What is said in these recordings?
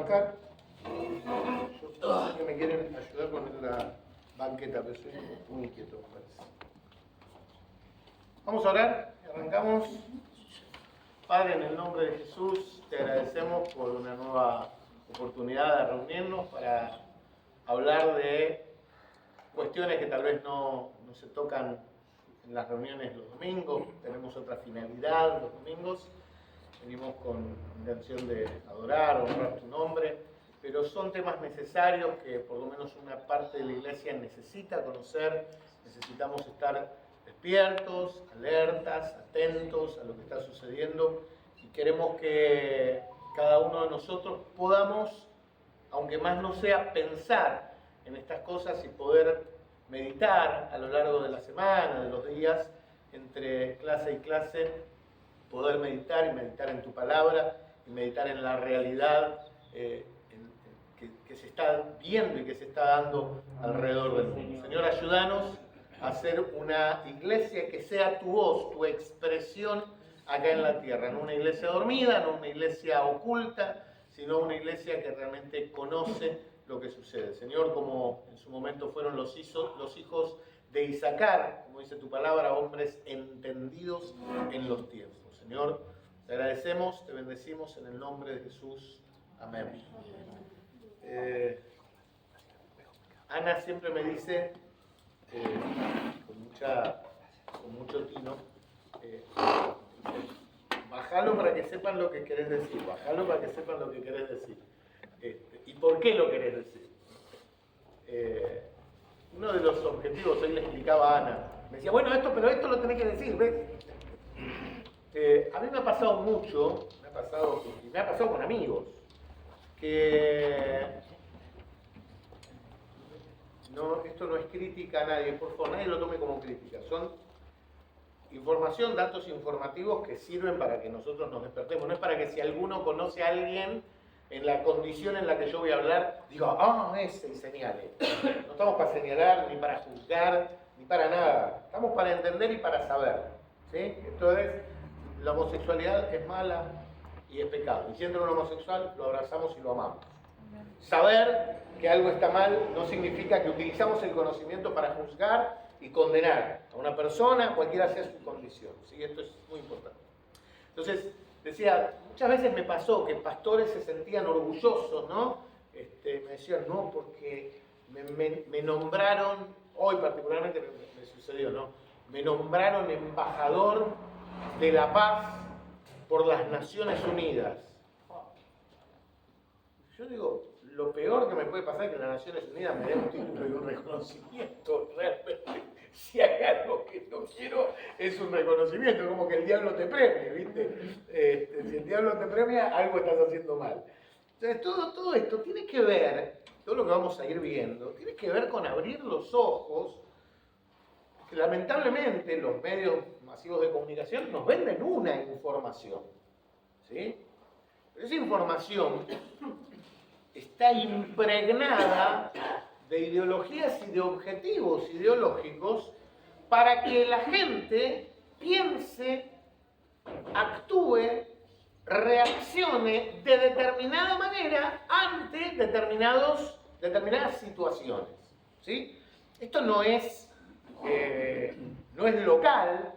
arrancar. Yo sé que me quieren ayudar con la banqueta, pero soy muy inquieto, me parece. Vamos a orar, arrancamos. Padre, en el nombre de Jesús, te agradecemos por una nueva oportunidad de reunirnos para hablar de cuestiones que tal vez no se tocan en las reuniones los domingos. Tenemos otra finalidad los domingos. Venimos con intención de adorar, honrar tu nombre, pero son temas necesarios que por lo menos una parte de la iglesia necesita conocer. Necesitamos estar despiertos, alertas, atentos a lo que está sucediendo, y queremos que cada uno de nosotros podamos, aunque más no sea, pensar en estas cosas y poder meditar a lo largo de la semana, de los días, entre clase y clase, poder meditar y meditar en tu palabra y meditar en la realidad que se está viendo y que se está dando alrededor del mundo. Señor, ayúdanos a hacer una iglesia que sea tu voz, tu expresión acá en la tierra. No una iglesia dormida, no una iglesia oculta, sino una iglesia que realmente conoce lo que sucede. Señor, como en su momento fueron los hijos de Isacar, como dice tu palabra, hombres entendidos en los tiempos. Señor, te agradecemos, te bendecimos en el nombre de Jesús. Amén. Ana siempre me dice, con mucho tino, bájalo para que sepan lo que querés decir, bájalo para que sepan lo que querés decir. ¿Y por qué lo querés decir? Uno de los objetivos, hoy le explicaba a Ana, me decía, bueno, pero esto lo tenés que decir, ¿ves? A mí me ha pasado mucho, me ha pasado con amigos, que esto no es crítica a nadie, por favor, nadie lo tome como crítica, son información, datos informativos que sirven para que nosotros nos despertemos, no es para que si alguno conoce a alguien en la condición en la que yo voy a hablar, diga, ese, y señale. No estamos para señalar, ni para juzgar, ni para nada, estamos para entender y para saber, ¿sí? Esto es, la homosexualidad es mala y es pecado. Y siendo un homosexual, lo abrazamos y lo amamos. Saber que algo está mal no significa que utilizamos el conocimiento para juzgar y condenar a una persona, cualquiera sea su condición. ¿Sí? Esto es muy importante. Entonces, decía, muchas veces me pasó que pastores se sentían orgullosos, ¿no? Me decían, no, porque me nombraron, hoy particularmente me sucedió, ¿no? Me nombraron embajador de la paz por las Naciones Unidas. Yo digo, lo peor que me puede pasar es que las Naciones Unidas me den un título y un reconocimiento. Realmente, si hay algo que no quiero, es un reconocimiento, como que el diablo te premie, ¿viste? Si el diablo te premia, algo estás haciendo mal. Entonces, todo esto tiene que ver, todo lo que vamos a ir viendo, tiene que ver con abrir los ojos. Que lamentablemente los medios masivos de comunicación nos venden una información, ¿sí? Pero esa información está impregnada de ideologías y de objetivos ideológicos para que la gente piense, actúe, reaccione de determinada manera ante determinadas situaciones, ¿sí? Esto no es local,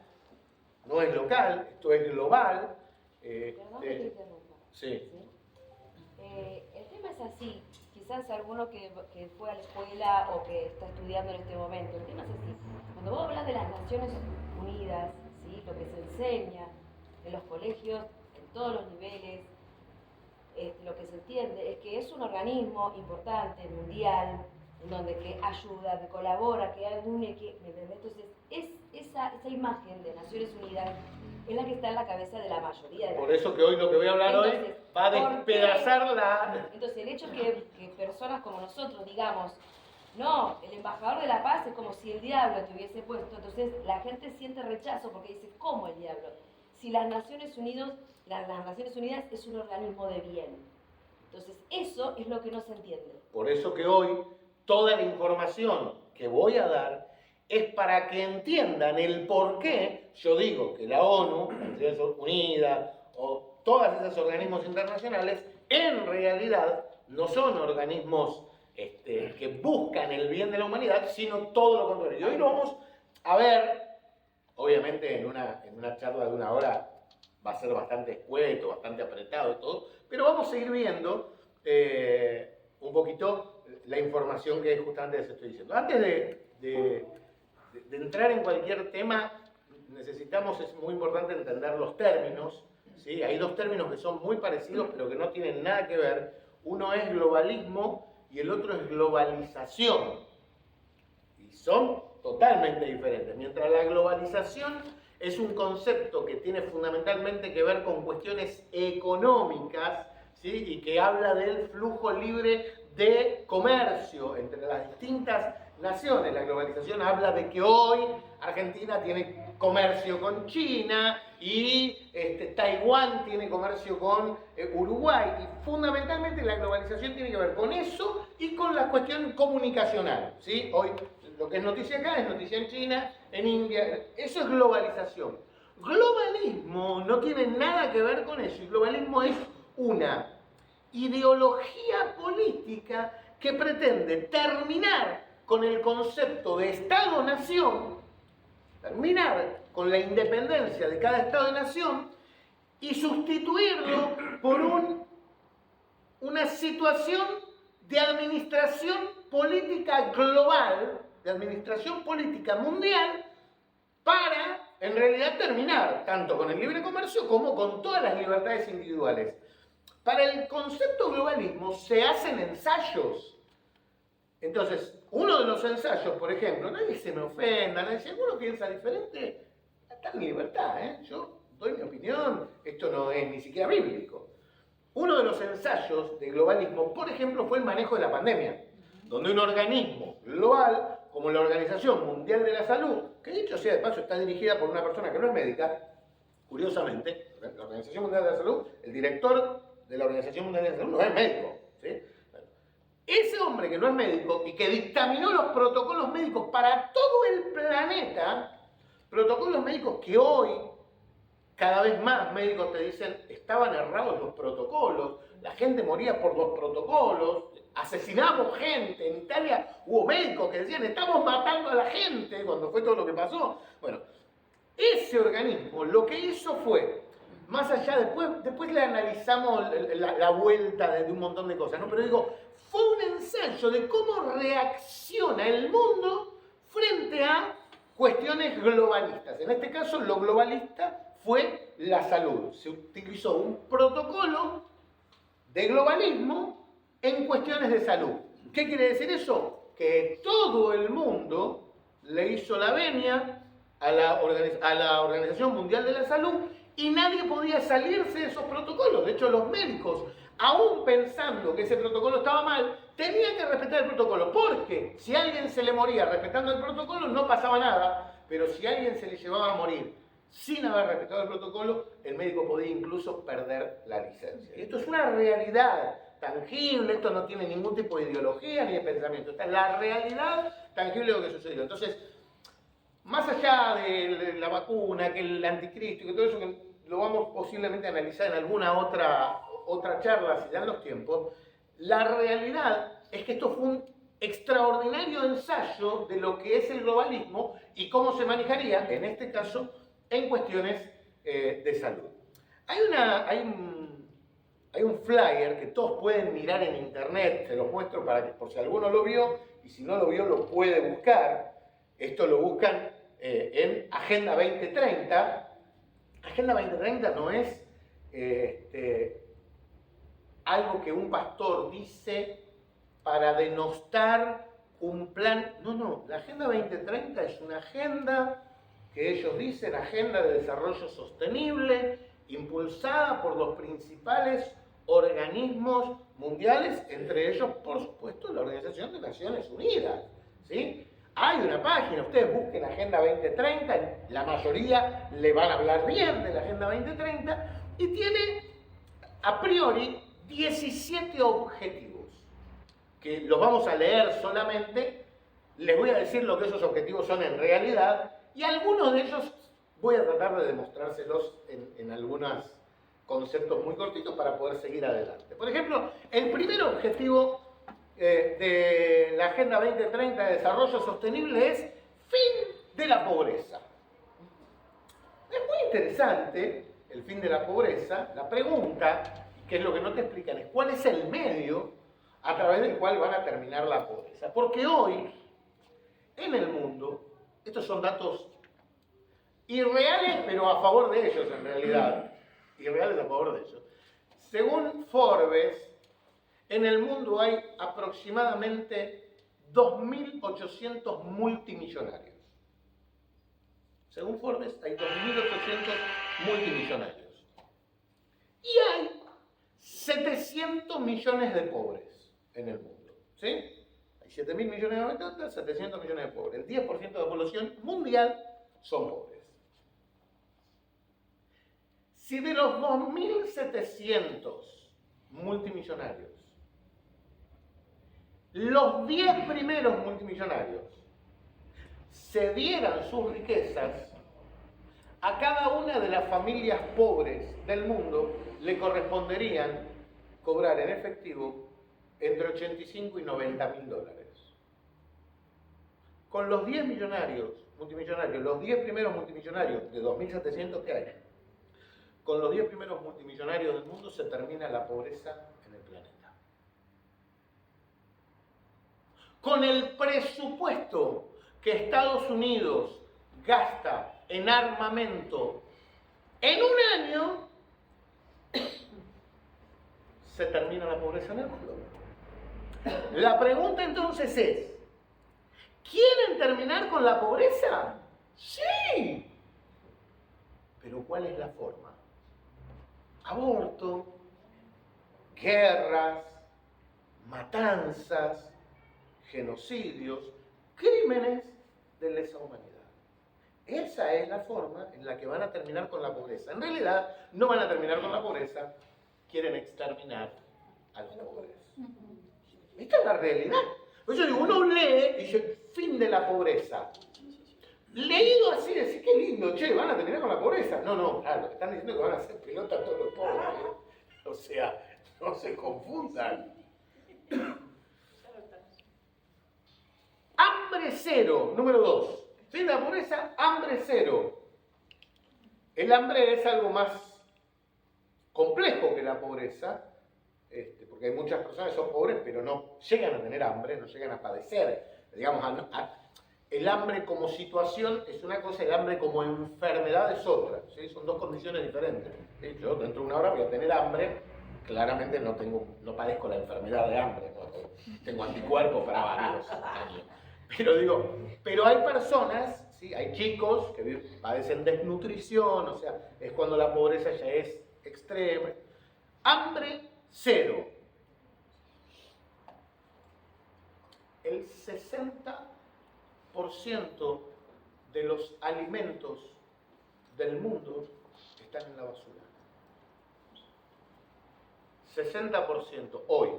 esto es global. Perdón que te interrumpa. Sí. El tema es así, quizás alguno que fue a la escuela o que está estudiando en este momento, el tema es así. Cuando vos hablas de las Naciones Unidas, ¿sí? Lo que se enseña en los colegios, en todos los niveles, lo que se entiende es que es un organismo importante, mundial, en donde que ayuda, que colabora, que une, ¿me entendés? Entonces, esa imagen de Naciones Unidas es la que está en la cabeza de la mayoría de la Por eso que hoy lo que voy a hablar hoy va a despedazar Entonces, el hecho que personas como nosotros digamos, no, el embajador de la paz es como si el diablo te hubiese puesto, entonces la gente siente rechazo porque dice, ¿cómo el diablo? Si las Naciones Unidas es un organismo de bien. Entonces, eso es lo que no se entiende. Por eso que hoy toda la información que voy a dar es para que entiendan el por qué yo digo que la ONU, las Naciones Unidas o todos esos organismos internacionales en realidad no son organismos que buscan el bien de la humanidad, sino todo lo contrario. Y hoy lo vamos a ver, obviamente en una charla de 1 hora va a ser bastante escueto, bastante apretado y todo, pero vamos a ir viendo un poquito la información que justamente les estoy diciendo. Antes de entrar en cualquier tema, es muy importante entender los términos, ¿sí? Hay 2 términos que son muy parecidos, pero que no tienen nada que ver. Uno es globalismo y el otro es globalización. Y son totalmente diferentes. Mientras la globalización es un concepto que tiene fundamentalmente que ver con cuestiones económicas, ¿sí? Y que habla del flujo libre de comercio entre las distintas naciones. La globalización habla de que hoy Argentina tiene comercio con China y Taiwán tiene comercio con Uruguay. Y fundamentalmente la globalización tiene que ver con eso y con la cuestión comunicacional, ¿sí? Hoy lo que es noticia acá es noticia en China, en India. Eso es globalización. Globalismo no tiene nada que ver con eso. Y globalismo es una ideología política que pretende terminar con el concepto de Estado-nación, terminar con la independencia de cada Estado-nación y sustituirlo por una situación de administración política global, de administración política mundial, para en realidad terminar tanto con el libre comercio como con todas las libertades individuales. Para el concepto globalismo se hacen ensayos. Entonces, uno de los ensayos, por ejemplo, nadie se me ofenda, nadie, si alguno piensa diferente, está en libertad, yo doy mi opinión, esto no es ni siquiera bíblico. Uno de los ensayos de globalismo, por ejemplo, fue el manejo de la pandemia, donde un organismo global, como la Organización Mundial de la Salud, que dicho sea de paso está dirigida por una persona que no es médica, curiosamente, la Organización Mundial de la Salud, el director de la Organización Mundial de la Salud no es médico, ¿sí? Ese hombre que no es médico y que dictaminó los protocolos médicos para todo el planeta, protocolos médicos que hoy cada vez más médicos te dicen estaban errados los protocolos, la gente moría por los protocolos, asesinamos gente, en Italia hubo médicos que decían estamos matando a la gente cuando fue todo lo que pasó. Bueno, ese organismo lo que hizo fue, más allá, después le analizamos la vuelta de un montón de cosas, ¿no? Pero digo, fue un ensayo de cómo reacciona el mundo frente a cuestiones globalistas. En este caso, lo globalista fue la salud. Se utilizó un protocolo de globalismo en cuestiones de salud. ¿Qué quiere decir eso? Que todo el mundo le hizo la venia a la Organización Mundial de la Salud y nadie podía salirse de esos protocolos. De hecho, los médicos, aún pensando que ese protocolo estaba mal, tenían que respetar el protocolo, porque si a alguien se le moría respetando el protocolo no pasaba nada, pero si a alguien se le llevaba a morir sin haber respetado el protocolo, el médico podía incluso perder la licencia. Y esto es una realidad tangible, esto no tiene ningún tipo de ideología ni de pensamiento, esta es la realidad tangible de lo que sucedió. Entonces, más allá de la vacuna, que el anticristo y que todo eso, que lo vamos posiblemente a analizar en alguna otra charla, si dan los tiempos, la realidad es que esto fue un extraordinario ensayo de lo que es el globalismo y cómo se manejaría, en este caso, en cuestiones de salud. Hay un flyer que todos pueden mirar en internet, se los muestro por si alguno lo vio, y si no lo vio lo puede buscar. Esto lo buscan en Agenda 2030. Agenda 2030 no es algo que un pastor dice para denostar un plan. No, la Agenda 2030 es una agenda que ellos dicen agenda de desarrollo sostenible, impulsada por los principales organismos mundiales, entre ellos, por supuesto, la Organización de Naciones Unidas, ¿sí? Hay una página, ustedes busquen Agenda 2030, la mayoría le van a hablar bien de la Agenda 2030, y tiene, a priori, 17 objetivos, que los vamos a leer solamente, les voy a decir lo que esos objetivos son en realidad, y algunos de ellos voy a tratar de demostrárselos en algunas conceptos muy cortitos para poder seguir adelante. Por ejemplo, el primer objetivo de la Agenda 2030 de Desarrollo Sostenible es fin de la pobreza. Es muy interesante el fin de la pobreza. La pregunta, que es lo que no te explican, es cuál es el medio a través del cual van a terminar la pobreza. Porque hoy, en el mundo, estos son datos irreales, pero a favor de ellos en realidad. Irreales a favor de ellos. Según Forbes, en el mundo hay aproximadamente 2.800 multimillonarios. Según Forbes, hay 2.800 multimillonarios. Y hay 700 millones de pobres en el mundo. ¿Sí? Hay 7.000 millones de habitantes, 700 millones de pobres. El 10% de la población mundial son pobres. Si de los 2.700 multimillonarios, los 10 primeros multimillonarios se dieran sus riquezas, a cada una de las familias pobres del mundo le corresponderían cobrar en efectivo entre 85 y 90 mil dólares. Con los 10 multimillonarios, los 10 primeros multimillonarios de 2.700 que hay, con los 10 primeros multimillonarios del mundo se termina la pobreza en el planeta. Con el presupuesto que Estados Unidos gasta en armamento en un año, se termina la pobreza en el mundo. La pregunta entonces es, ¿quieren terminar con la pobreza? Sí. Pero ¿cuál es la forma? Aborto, guerras, matanzas, genocidios, crímenes de lesa humanidad. Esa es la forma en la que van a terminar con la pobreza. En realidad, no van a terminar con la pobreza, quieren exterminar a los pobres. Esta es la realidad. Por eso digo, uno lee y dice, fin de la pobreza. Leído así, decir, qué lindo, che, van a terminar con la pobreza. No, claro, están diciendo que van a hacer pelota a todos los pobres. O sea, no se confundan. Hambre cero, número 2. Fin de la pobreza, hambre cero. El hambre es algo más complejo que la pobreza, porque hay muchas personas que son pobres, pero no llegan a tener hambre, no llegan a padecer. Digamos, el hambre como situación es una cosa, el hambre como enfermedad es otra. ¿Sí? Son dos condiciones diferentes. ¿Sí? Yo dentro de una hora voy a tener hambre, claramente no padezco la enfermedad de hambre, ¿no? Tengo anticuerpos para varios años. Pero hay personas, ¿sí? Hay chicos que padecen desnutrición, o sea, es cuando la pobreza ya es extrema. Hambre cero. El 60% de los alimentos del mundo están en la basura. 60% hoy.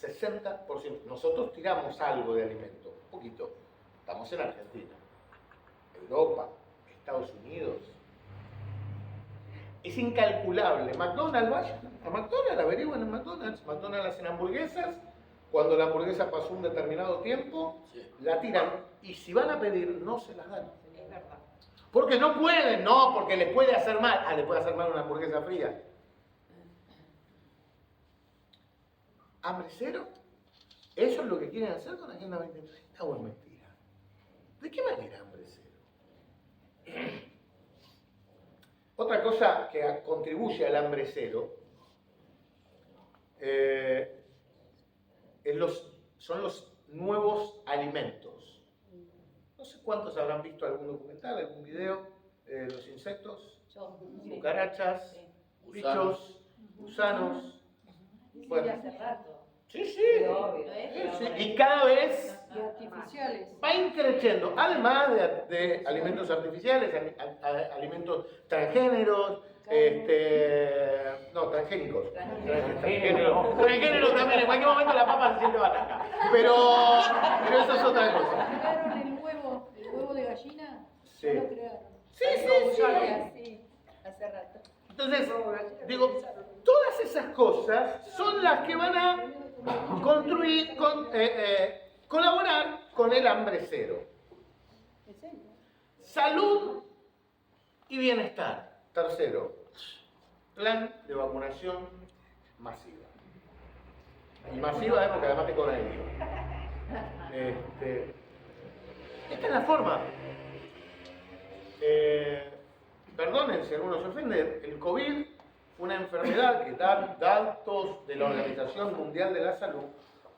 60%. Nosotros tiramos algo de alimento, un poquito. Estamos en Argentina, Europa, Estados Unidos. Es incalculable. McDonald's, vayan a McDonald's, averigüen en McDonald's. McDonald's hacen hamburguesas. Cuando la hamburguesa pasó un determinado tiempo, la tiran. Y si van a pedir, no se las dan. Es verdad. Porque no pueden, no, porque les puede hacer mal. Les puede hacer mal una hamburguesa fría. ¿Hambre cero? ¿Eso es lo que quieren hacer con la Agenda 2030 o es mentira? ¿De qué manera hambre cero? Otra cosa que contribuye al hambre cero son los nuevos alimentos. No sé cuántos habrán visto algún documental, algún video de los insectos, cucarachas, bichos, gusanos. Bueno, hace rato. Sí. Obvio, Sí. Y cada vez artificiales. va increciendo, además de alimentos artificiales, alimentos transgéneros, transgénicos. Transgéneros también, en cualquier momento la papa se siente batata. Pero eso es otra cosa. ¿Crearon el huevo de gallina? Sí. ¿No lo crearon? Sí. Sí, hace rato. Entonces, digo, todas esas cosas son las que van a colaborar con el hambre cero. Salud y bienestar. Tercero, plan de vacunación masiva. Y masiva porque además te cobran el IVA. Esta es la forma. Perdonen si alguno se ofende, el COVID fue una enfermedad que, datos de la Organización Mundial de la Salud,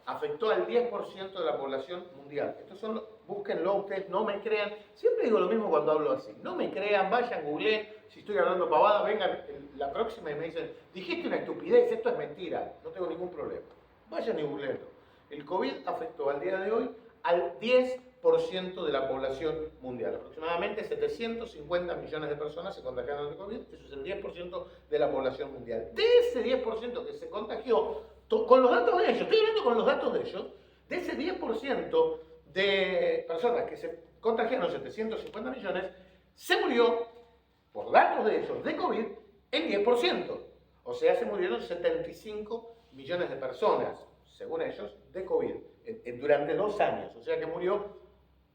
afectó al 10% de la población mundial. Estos son, búsquenlo ustedes, no me crean. Siempre digo lo mismo cuando hablo así. No me crean, vayan, googleen. Si estoy hablando pavada, vengan la próxima y me dicen, dijiste una estupidez, esto es mentira. No tengo ningún problema. Vayan y googleenlo. El COVID afectó al día de hoy al 10% de la población mundial. Aproximadamente 750 millones de personas se contagiaron de COVID. Eso es el 10% de la población mundial. De ese 10% que se contagió, con los datos de ellos, estoy hablando con los datos de ellos, de ese 10% de personas que se contagiaron, 750 millones, se murió, por datos de ellos, de COVID, el 10%. O sea, se murieron 75 millones de personas, según ellos, de COVID, durante 2 años. O sea que murió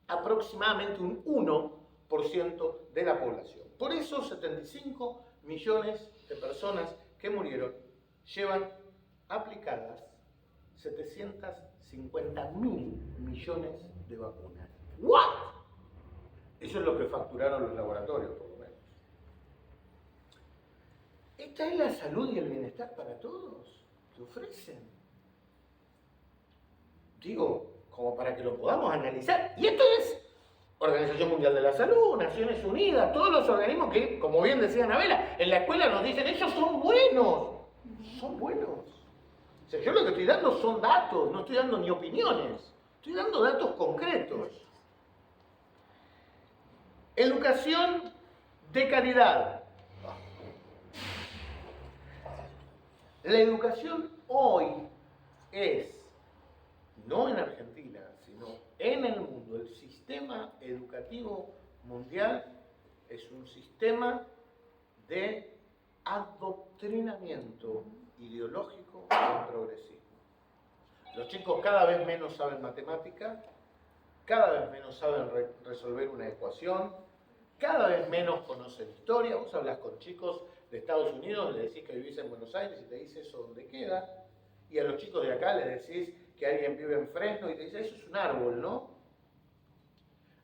aproximadamente un 1% de la población. Por eso, 75 millones de personas que murieron llevan aplicadas 750.000 millones de vacunas. ¿What? Eso es lo que facturaron los laboratorios, por lo menos. ¿Esta es la salud y el bienestar para todos que ofrecen? Digo, como para que lo podamos analizar. Y esto es Organización Mundial de la Salud, Naciones Unidas, todos los organismos que, como bien decía Anabela, en la escuela nos dicen, ellos son buenos. Son buenos. O sea, yo lo que estoy dando son datos, no estoy dando ni opiniones. Estoy dando datos concretos. Educación de calidad. La educación hoy es, no en Argentina, sino en el mundo, el sistema educativo mundial es un sistema de adoctrinamiento ideológico y progresismo. Los chicos cada vez menos saben matemática, cada vez menos saben resolver una ecuación, cada vez menos conocen historia. Vos hablas con chicos de Estados Unidos, le decís que vivís en Buenos Aires y te dice eso dónde queda, y a los chicos de acá les decís que alguien vive en Fresno y te dice eso es un árbol, ¿no?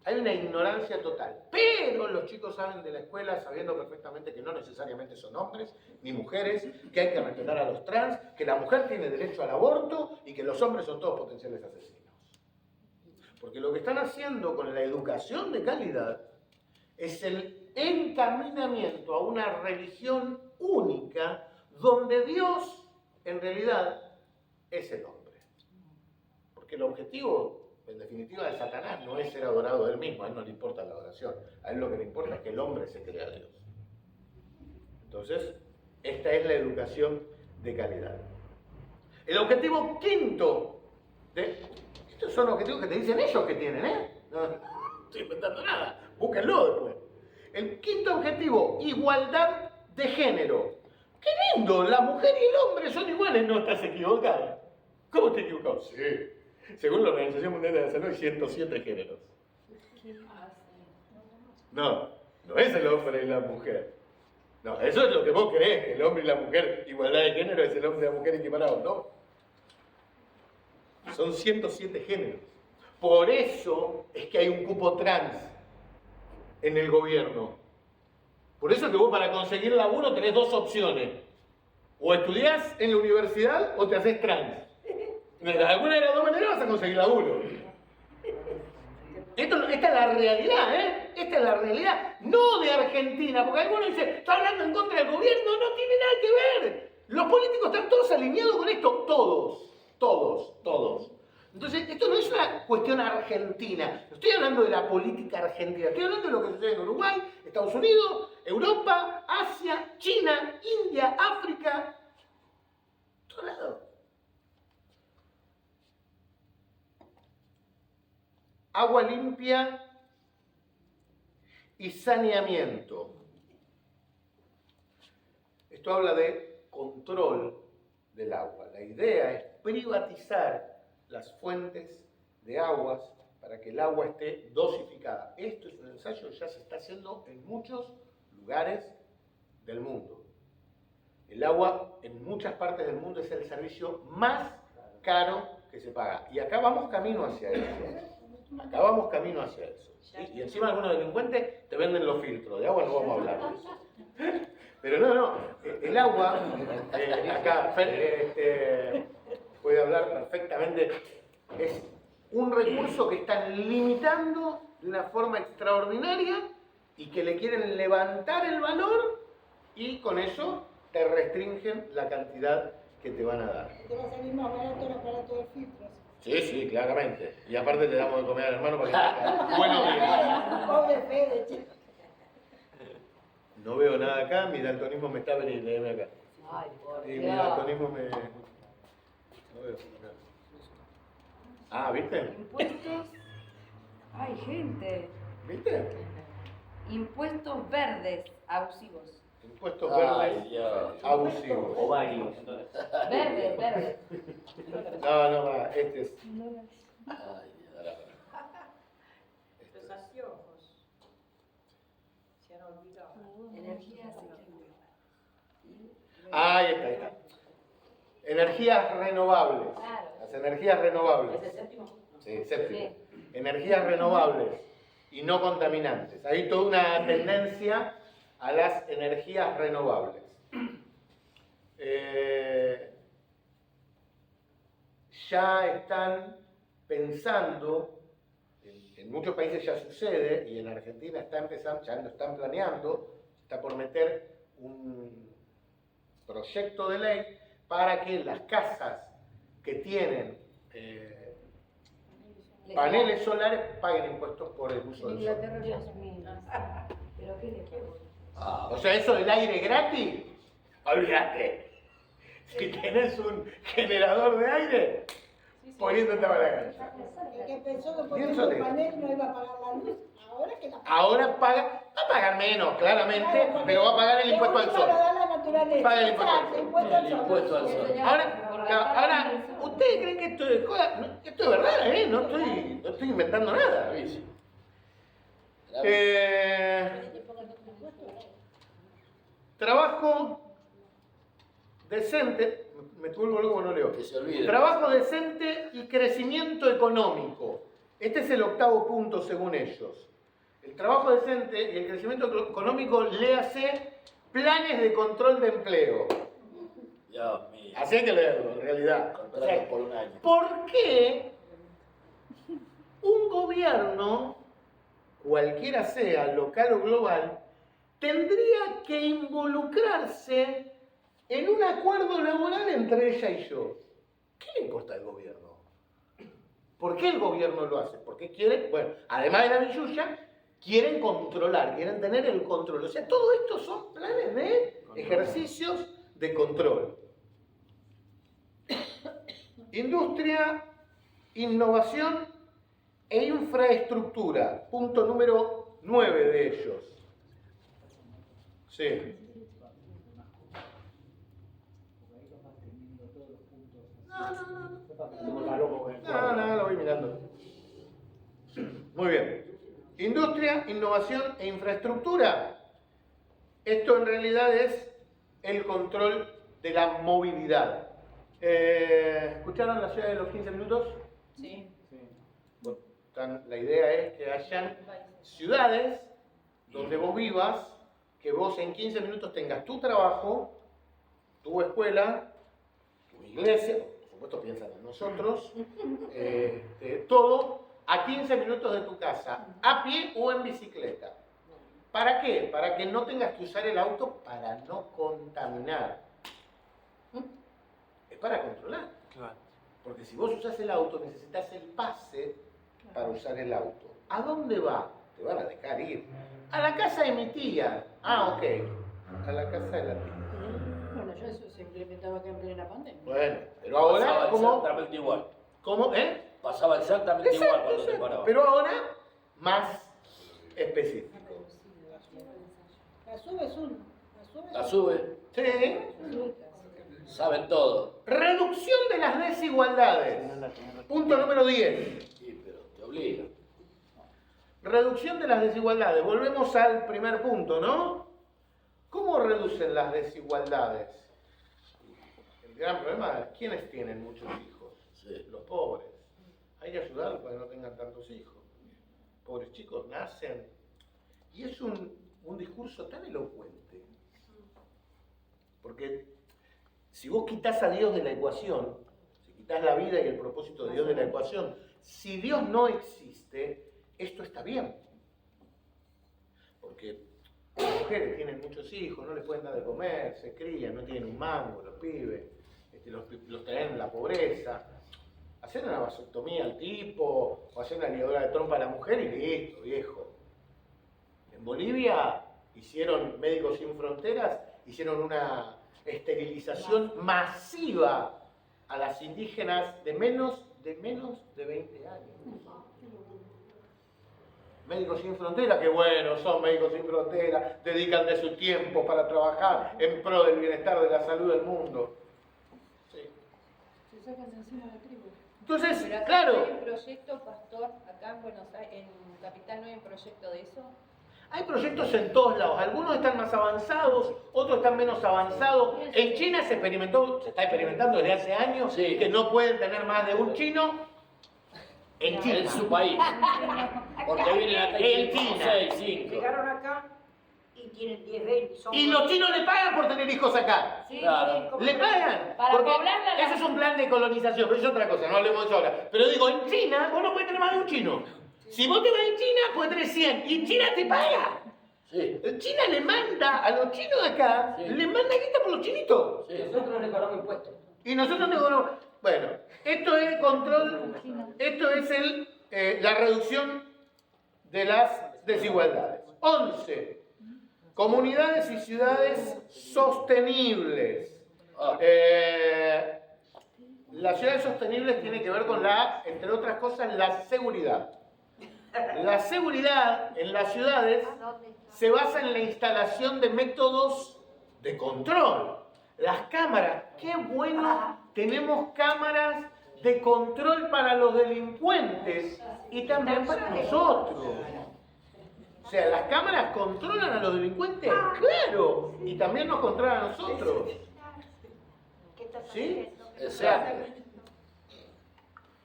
Hay una ignorancia total, pero los chicos salen de la escuela sabiendo perfectamente que no necesariamente son hombres ni mujeres, que hay que respetar a los trans, que la mujer tiene derecho al aborto y que los hombres son todos potenciales asesinos. Porque lo que están haciendo con la educación de calidad es el encaminamiento a una religión única donde Dios en realidad es el hombre. Porque el objetivo en definitiva de Satanás no es ser adorado a él mismo, a él no le importa la adoración, a él lo que le importa es que el hombre se crea a Dios. Entonces, esta es la educación de calidad. El objetivo quinto, estos son objetivos que te dicen ellos que tienen, no estoy inventando nada, búsquenlo después. El quinto objetivo, igualdad de género. ¡Qué lindo! La mujer y el hombre son iguales, no estás equivocado. ¿Cómo estás equivocado? Sí. Según la Organización Mundial de la Salud hay 107 géneros. No, no es el hombre y la mujer. No, eso es lo que vos creés, que el hombre y la mujer, igualdad de género, es el hombre y la mujer equiparados. No. Son 107 géneros. Por eso es que hay un cupo trans en el gobierno. Por eso es que vos para conseguir laburo tenés 2 opciones. O estudiás en la universidad o te haces trans. De alguna de las 2 maneras vas a conseguir laburo. Esta es la realidad, Esta es la realidad, no de Argentina, porque algunos dicen, está hablando en contra del gobierno, no tiene nada que ver. Los políticos están todos alineados con esto, todos. Entonces, esto no es una cuestión argentina, no estoy hablando de la política argentina, estoy hablando de lo que sucede en Uruguay, Estados Unidos, Europa, Asia, China, India, África, todos lados. Agua limpia y saneamiento. Esto habla de control del agua. La idea es privatizar las fuentes de aguas para que el agua esté dosificada. Esto es un ensayo que ya se está haciendo en muchos lugares del mundo. El agua en muchas partes del mundo es el servicio más caro que se paga. Y acá vamos camino hacia eso. Acá vamos camino hacia eso. ¿Sí? Y encima algunos delincuentes te venden los filtros. De agua no vamos a hablar de eso. Pero no. El agua, acá puede hablar perfectamente, es un recurso que están limitando de una forma extraordinaria y que le quieren levantar el valor y con eso te restringen la cantidad que te van a dar. Te va a salir más barato el aparato de filtros. Sí, claramente. Y aparte te damos de comer al hermano para que bueno bien. Pobre Fede, che. No veo nada acá, mi daltonismo me está veniendo, léeme acá. Ay, por Mi Dios. daltonismo me... No veo. Ah, ¿viste? Impuestos. Ay, gente. ¿Viste? Impuestos verdes abusivos. Impuestos Ay, verdes Dios. abusivos. O varios. Verdes. No, este es... Ay, ahora. Los anteojos. Se han olvidado. Energía Ahí está. Energías renovables. Claro. Las energías renovables. ¿Es el séptimo? Sí, séptimo. Energías renovables y no contaminantes. Hay toda una tendencia a las energías renovables. Ya están pensando, en muchos países ya sucede, y en Argentina está empezando, ya lo están planeando, está por meter un proyecto de ley para que las casas que tienen paneles solares paguen impuestos por el uso del sol. Dios mío. ¿Pero qué le pasa? O sea, eso del aire gratis, olvídate. Si tenés un generador de aire, poniéndote a la cancha. El que pensó que por Bien el solero. panel no iba a pagar la luz, ahora que la paga. Ahora paga, va a pagar menos, claramente, pero va a pagar el impuesto al sol. Lo da la naturaleza. Paga el impuesto al Exacto, sol. impuesto al El sol. impuesto al sol. Ahora, ¿ustedes creen que esto es joda? No, esto es verdad, ¿eh? No estoy inventando nada. Gravísimo. Trabajo decente, me vuelvo loco cuando no leo. Que se olvide. Trabajo decente y crecimiento económico. Este es el octavo punto según ellos. El trabajo decente y el crecimiento económico, léase planes de control de empleo. Dios mío. Así hay que leerlo, en realidad. O Contrato sea, por un año. ¿por qué un gobierno, cualquiera sea, local o global, tendría que involucrarse en un acuerdo laboral entre ella y yo? ¿Qué le importa al gobierno? ¿Por qué el gobierno lo hace? Porque quieren, bueno, además de la billulla, quieren controlar, quieren tener el control. O sea, todo esto son planes de ejercicios de control. Industria, innovación e infraestructura. Punto número 9 de ellos. Sí. No, lo voy mirando. Muy bien. Industria, innovación e infraestructura. Esto en realidad es el control de la movilidad. ¿Escucharon la ciudad de los 15 minutos? Sí. Bueno, la idea es que hayan ciudades donde vos vivas, que vos en 15 minutos tengas tu trabajo, tu escuela, tu iglesia, por supuesto piensan en nosotros, todo a 15 minutos de tu casa, a pie o en bicicleta. ¿Para qué? Para que no tengas que usar el auto para no contaminar. Es para controlar. Claro. Porque si vos usás el auto, necesitas el pase para usar el auto. ¿A dónde va? Te van a dejar ir. A la casa de mi tía. Ah, ok. A la casa de la tía. Bueno, yo eso se implementaba acá en plena pandemia. Bueno, pero ahora, Pasaba ¿cómo? exactamente igual. ¿Cómo? Pasaba exactamente igual Exacto, cuando te exacto. paraba. Pero ahora, más específico. La sube es uno. La sube. Sí. Saben todo. Reducción de las desigualdades. Punto número 10. Sí, pero te obliga. Reducción de las desigualdades. Volvemos al primer punto, ¿no? ¿Cómo reducen las desigualdades? El gran problema es quiénes tienen muchos hijos. Sí. Los pobres. Hay que ayudarlos para que no tengan tantos hijos. Pobres chicos nacen. Y es un discurso tan elocuente. Porque si vos quitás a Dios de la ecuación, si quitás la vida y el propósito de Dios de la ecuación, si Dios no existe, esto está bien. Porque las mujeres tienen muchos hijos, no les pueden dar de comer, se crían, no tienen un mango, los pibes, los traen en la pobreza. Hacer una vasectomía al tipo, o hacer una ligadura de trompa a la mujer y listo, viejo. En Bolivia hicieron Médicos Sin Fronteras, hicieron una esterilización masiva a las indígenas de menos de 20 años. Médicos Sin Fronteras, que bueno, son Médicos Sin Fronteras, dedican de su tiempo para trabajar en pro del bienestar de la salud del mundo. Sí. Se sacan de encima la tribu. Entonces, Pero acá claro, no hay un proyecto, pastor, acá en Buenos Aires, en Capital no hay un proyecto de eso. hay proyectos en todos lados. Algunos están más avanzados, otros están menos avanzados. En China se está experimentando desde hace años Sí. que no pueden tener más de un chino en China. En su país. Porque vienen acá y En tienen China. 6, 5. Llegaron acá y tienen 10, 20. Son Y los chinos le pagan por tener hijos acá. Sí, Claro. sí. Le pagan. Para Porque poblarla la- eso es un plan de colonización, pero es otra cosa, no hablemos de eso ahora. Pero digo, en China vos no puedes tener más de un chino. Si vos te vas en China, puedes tener 100. Y China te paga. Sí, China le manda a los chinos de acá, Sí. le manda guita por los chinitos. sí. Nosotros le cobramos impuestos. Y nosotros no cobramos. Bueno, esto es control, esto es la reducción de las desigualdades. 11. Comunidades y ciudades sostenibles. Ah, Las ciudades sostenibles tienen que ver con entre otras cosas, la seguridad. La seguridad en las ciudades se basa en la instalación de métodos de control. Las cámaras, qué bueno, tenemos cámaras de control para los delincuentes y también para nosotros. O sea, las cámaras controlan a los delincuentes, claro, y también nos controlan a nosotros. ¿Sí? O sea,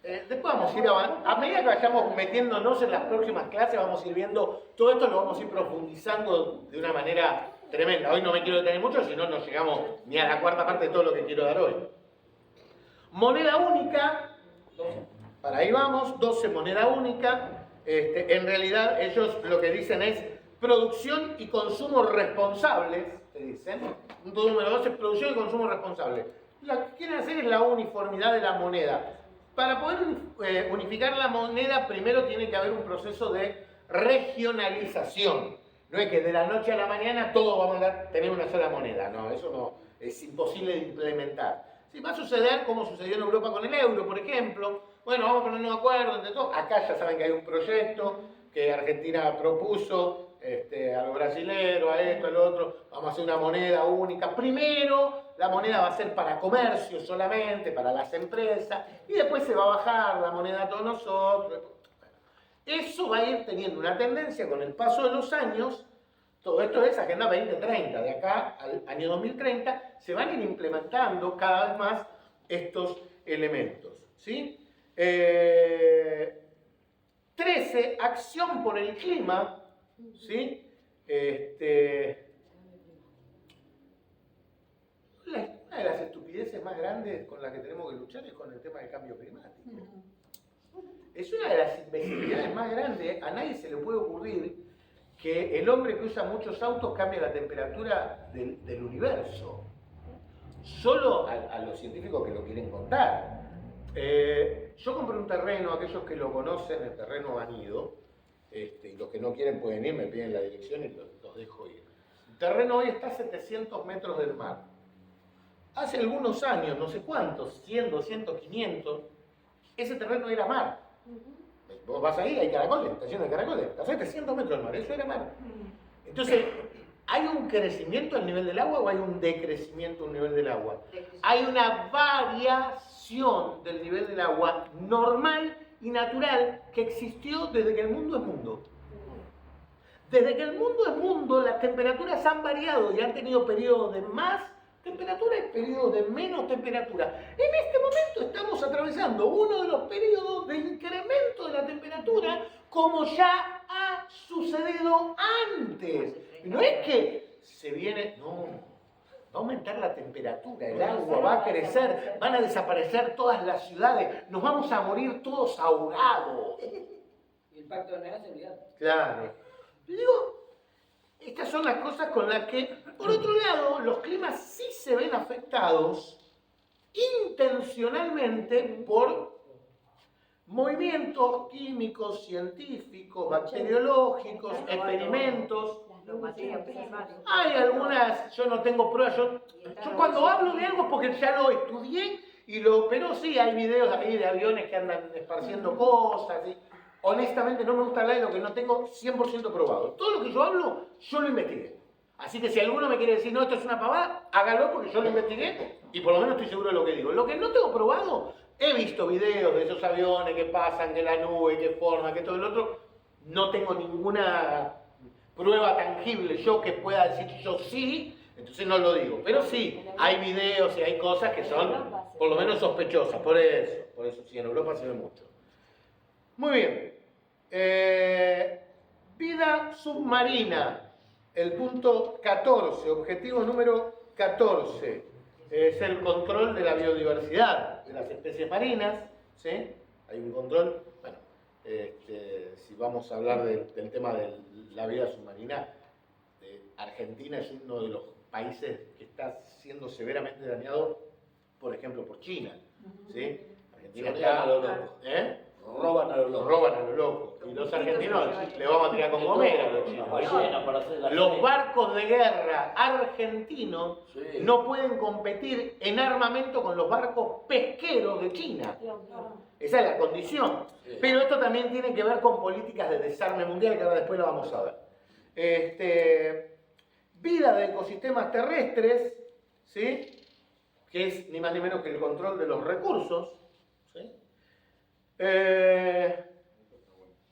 después vamos a ir a medida que vayamos metiéndonos en las próximas clases, vamos a ir viendo, todo esto lo vamos a ir profundizando de una manera tremenda. Hoy no me quiero detener mucho, si no, no llegamos ni a la cuarta parte de todo lo que quiero dar hoy. Moneda única, para ahí vamos, 12 moneda única. En realidad ellos lo que dicen es producción y consumo responsables, te dicen. Punto número 12, producción y consumo responsable. Lo que quieren hacer es la uniformidad de la moneda. Para poder unificar la moneda, primero tiene que haber un proceso de regionalización. No es que de la noche a la mañana todos vamos a tener una sola moneda. No, eso no, es imposible de implementar. Sí, va a suceder como sucedió en Europa con el euro, por ejemplo. Bueno, vamos a ponernos de acuerdo entre todos. Acá ya saben que hay un proyecto que Argentina propuso a los brasileros, a esto, a lo otro. Vamos a hacer una moneda única. Primero, la moneda va a ser para comercio solamente, para las empresas, y después se va a bajar la moneda a todos nosotros. Eso va a ir teniendo una tendencia con el paso de los años. Todo esto es Agenda 2030. De acá al año 2030 se van a ir implementando cada vez más estos elementos. ¿Sí? 13. Acción por el clima. ¿Sí? Una de las estupideces más grandes con las que tenemos que luchar es con el tema del cambio climático. Es una de las imbecilidades más grandes. A nadie se le puede ocurrir que el hombre que usa muchos autos cambia la temperatura del universo. Solo a los científicos que lo quieren contar. Yo compré un terreno, aquellos que lo conocen, el terreno Vanido, y los que no quieren pueden ir, me piden la dirección y los dejo ir. El terreno hoy está a 700 metros del mar. Hace algunos años, no sé cuántos, 100, 200, 500, ese terreno era mar. Vos vas ahí, hay caracoles, está lleno de caracoles, está a 700 metros del mar, eso era mar. Entonces, ¿hay un crecimiento al nivel del agua o hay un decrecimiento al nivel del agua? Hay una variación del nivel del agua normal y natural que existió desde que el mundo es mundo. Desde que el mundo es mundo, las temperaturas han variado y han tenido periodos de más temperatura y periodos de menos temperatura. En este momento estamos atravesando uno de los periodos de incremento de la temperatura como ya ha sucedido antes. No es que se viene, no, va a aumentar la temperatura, el agua va a crecer, van a desaparecer todas las ciudades, nos vamos a morir todos ahogados. Y el pacto de Nagas se olvidaron. Claro. Y digo, estas son las cosas con las que, por otro lado, los climas sí se ven afectados intencionalmente por movimientos químicos, científicos, bacteriológicos, experimentos. Los materias primas. Hay algunas, yo no tengo pruebas, yo cuando hablo de algo es porque ya lo estudié, pero sí hay videos ahí de aviones que andan esparciendo cosas. Honestamente no me gusta hablar de lo que no tengo 100% probado. Todo lo que yo hablo, yo lo investigué. Así que si alguno me quiere decir, no, esto es una pavada, hágalo porque yo lo investigué y por lo menos estoy seguro de lo que digo. Lo que no tengo probado, he visto videos de esos aviones que pasan, que la nube, que forma, que todo el otro. No tengo ninguna prueba tangible yo que pueda decir yo sí, entonces no lo digo. Pero sí, hay videos y hay cosas que son por lo menos sospechosas. Por eso sí, en Europa se ve mucho. Muy bien. Vida submarina. El punto 14, objetivo número 14, es el control de la biodiversidad de las especies marinas. ¿Sí? Hay un control, bueno, si vamos a hablar del tema de la vida submarina, Argentina es uno de los países que está siendo severamente dañado, por ejemplo, por China. ¿Sí? Argentina está... Roban a los Los locos. roban a los locos. Y los argentinos le vamos a tirar con gomera a los chinos. Ballenas para hacer la Los cena. barcos de guerra argentinos Sí. no pueden competir en armamento con los barcos pesqueros de China. Esa es la condición. Sí. Pero esto también tiene que ver con políticas de desarme mundial, que ahora después lo vamos a ver. Vida de ecosistemas terrestres, ¿sí? Que es ni más ni menos que el control de los recursos. ¿Sí?